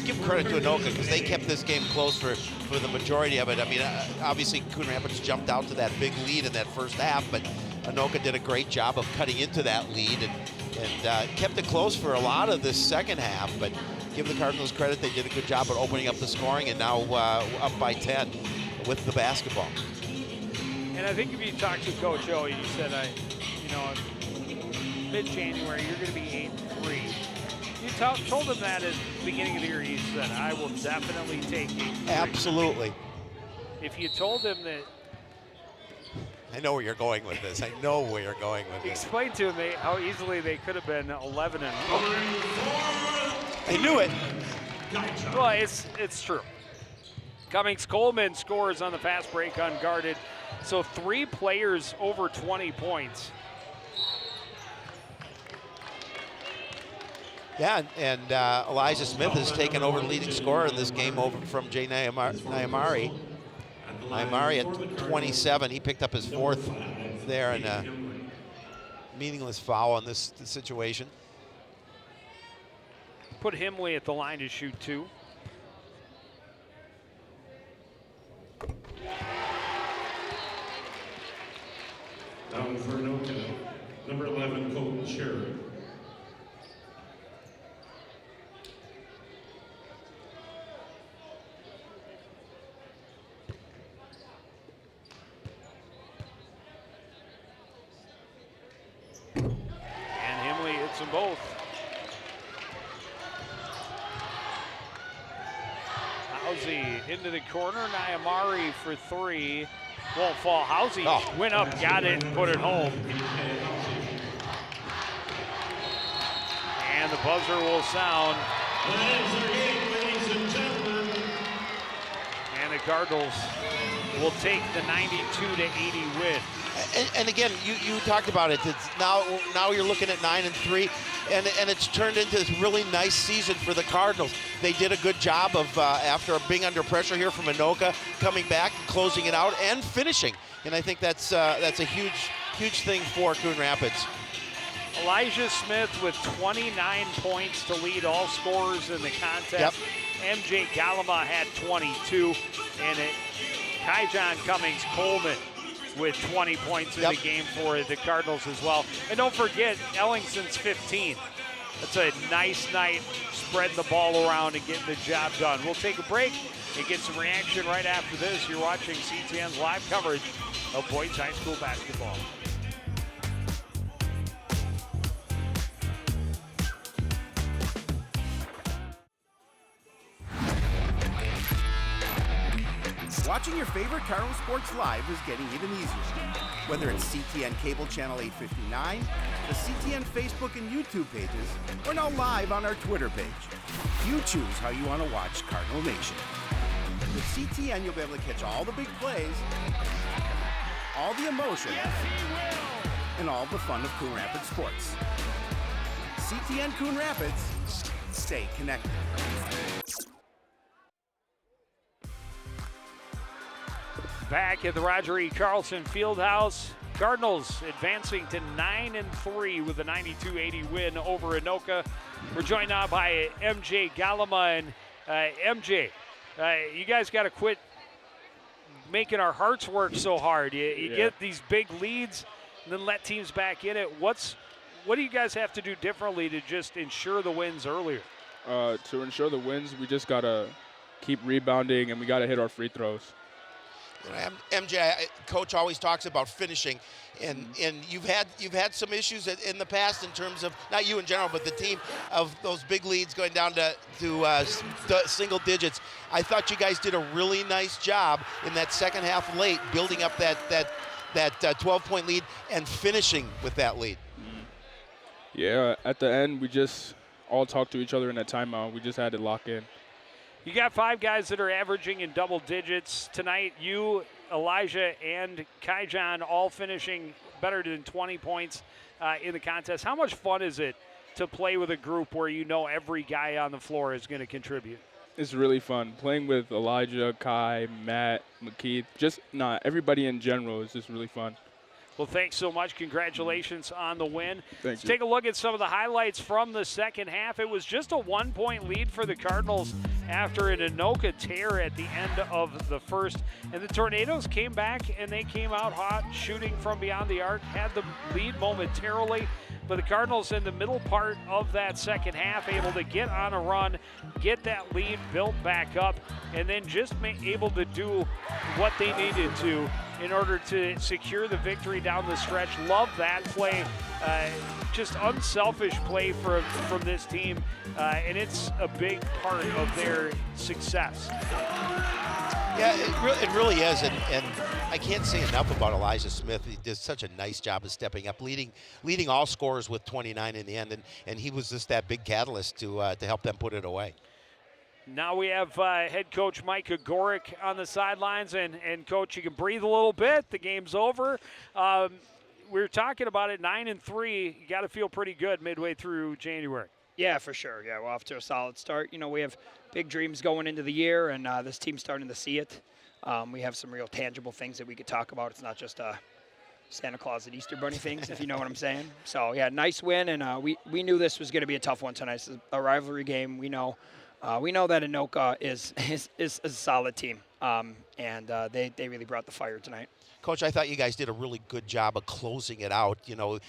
give credit to Anoka because they kept this game close for the majority of it. I mean, obviously Coon Rapids jumped out to that big lead in that first half, but Anoka did a great job of cutting into that lead and kept it close for a lot of this second half. But give the Cardinals credit; they did a good job at opening up the scoring, and now up by 10 with the basketball. And I think if you talk to Coach O, you said, mid-January, you're going to be 8-3. You told him that at the beginning of the year. He said, I will definitely take 8-3. Absolutely. If you told him that, I know where you're going with this. I know where you're going with this. explain to him how easily they could have been 11-1. I knew it. Well, it's true. Cummings-Coleman scores on the fast break unguarded. So 3 players over 20 points. Yeah, and Elijah Smith has taken over the leading scorer in this game over from Jay Nyamari. Nyamari at 27. He picked up his 4th there, and a meaningless foul in this situation. Put Himley at the line to shoot 2. Down for Anoka, number 11, Colton Sherry. And Himley hits them both. Housey into the corner. Nyamari for 3. Won't fall. Housey went up, got it, and put it home. And the buzzer will sound. And the Cardinals will take the 92-80 win. And again, you talked about it. It's now you're looking at 9-3, and it's turned into this really nice season for the Cardinals. They did a good job of after being under pressure here from Anoka, coming back, closing it out, and finishing. And I think that's a huge thing for Coon Rapids. Elijah Smith with 29 points to lead all scorers in the contest. Yep. MJ Galama had 22, and Kaijon Cummings-Coleman with 20 points in the game for the Cardinals as well. And don't forget, Ellingson's 15. That's a nice night spreading the ball around and getting the job done. We'll take a break and get some reaction right after this. You're watching CTN's live coverage of boys high school basketball. Watching your favorite Cardinal sports live is getting even easier. Whether it's CTN Cable Channel 859, the CTN Facebook and YouTube pages, or now live on our Twitter page. You choose how you want to watch Cardinal Nation. With CTN, you'll be able to catch all the big plays, all the emotion, and all the fun of Coon Rapids sports. CTN Coon Rapids, stay connected. Back at the Roger E. Carlson Fieldhouse, Cardinals advancing to 9-3 with a 92-80 win over Anoka. We're joined now by MJ Galama. And MJ, you guys got to quit making our hearts work so hard. You get these big leads and then let teams back in it. What do you guys have to do differently to just ensure the wins earlier? To ensure the wins, we just got to keep rebounding and we got to hit our free throws. MJ, Coach always talks about finishing, and you've had some issues in the past in terms of, not you in general, but the team, of those big leads going down to single digits. I thought you guys did a really nice job in that second half late, building up that 12-point lead and finishing with that lead. Yeah, at the end, we just all talked to each other in that timeout. We just had to lock in. You got 5 guys that are averaging in double digits tonight. You, Elijah, and Kaijon all finishing better than 20 points in the contest. How much fun is it to play with a group where you know every guy on the floor is going to contribute? It's really fun. Playing with Elijah, Kai, Matt, McKeith, everybody in general is just really fun. Well, thanks so much. Congratulations on the win. Let's take a look at some of the highlights from the second half. It was just a 1-point lead for the Cardinals after an Anoka tear at the end of the first. And the Tornadoes came back, and they came out hot, shooting from beyond the arc, had the lead momentarily. But the Cardinals in the middle part of that second half able to get on a run, get that lead built back up, and then just able to do what they needed to in order to secure the victory down the stretch. Love that play. Just unselfish play from this team, and it's a big part of their success. Yeah, it really is, and I can't say enough about Elijah Smith. He did such a nice job of stepping up, leading all scorers with 29 in the end, and he was just that big catalyst to help them put it away. Now we have head coach Mike Agoric on the sidelines, and coach, you can breathe a little bit. The game's over. We were talking about it, 9-3. You got to feel pretty good midway through January. Yeah, for sure. Yeah, we're off to a solid start. You know, we have big dreams going into the year, and this team's starting to see it. We have some real tangible things that we could talk about. It's not just Santa Claus and Easter Bunny things, if you know what I'm saying. So, yeah, nice win, and we knew this was going to be a tough one tonight. It's a rivalry game. We know that Anoka is a solid team, and they really brought the fire tonight. Coach, I thought you guys did a really good job of closing it out. You know,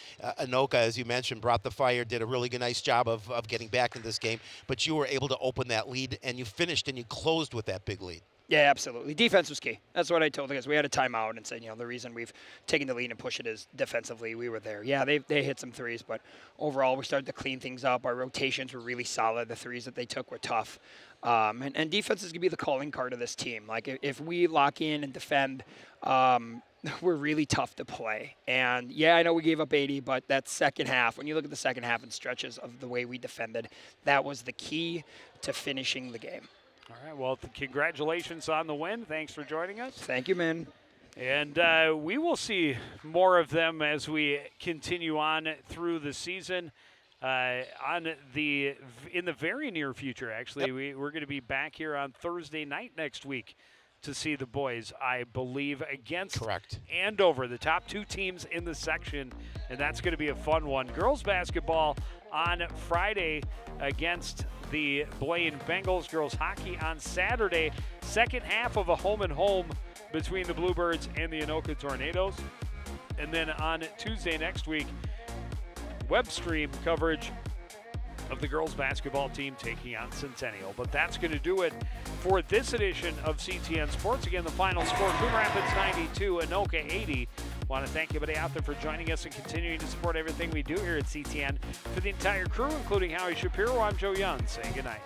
Anoka, as you mentioned, brought the fire, did a really nice job of getting back in this game. But you were able to open that lead, and you finished and you closed with that big lead. Yeah, absolutely. Defense was key. That's what I told the guys. We had a timeout and said, the reason we've taken the lead and pushed it is defensively. We were there. Yeah, they hit some threes, but overall we started to clean things up. Our rotations were really solid. The threes that they took were tough. And defense is going to be the calling card of this team. Like, if we lock in and defend, we're really tough to play. And, yeah, I know we gave up 80, but that second half, when you look at the second half and stretches of the way we defended, that was the key to finishing the game. All right, well, congratulations on the win. Thanks for joining us. Thank you, man. And we will see more of them as we continue on through the season. In the very near future, actually, we're going to be back here on Thursday night next week to see the boys, I believe, against Andover, the top 2 teams in the section, and that's going to be a fun one. Girls basketball on Friday against the Blaine Bengals. Girls hockey on Saturday. Second half of a home-and-home between the Bluebirds and the Anoka Tornadoes. And then on Tuesday next week, web stream coverage of the girls basketball team taking on Centennial. But that's going to do it for this edition of CTN Sports. Again, the final score, Coon Rapids 92, Anoka 80. Want to thank everybody out there for joining us and continuing to support everything we do here at CTN. For the entire crew, including Howie Shapiro, I'm Joe Young, saying goodnight.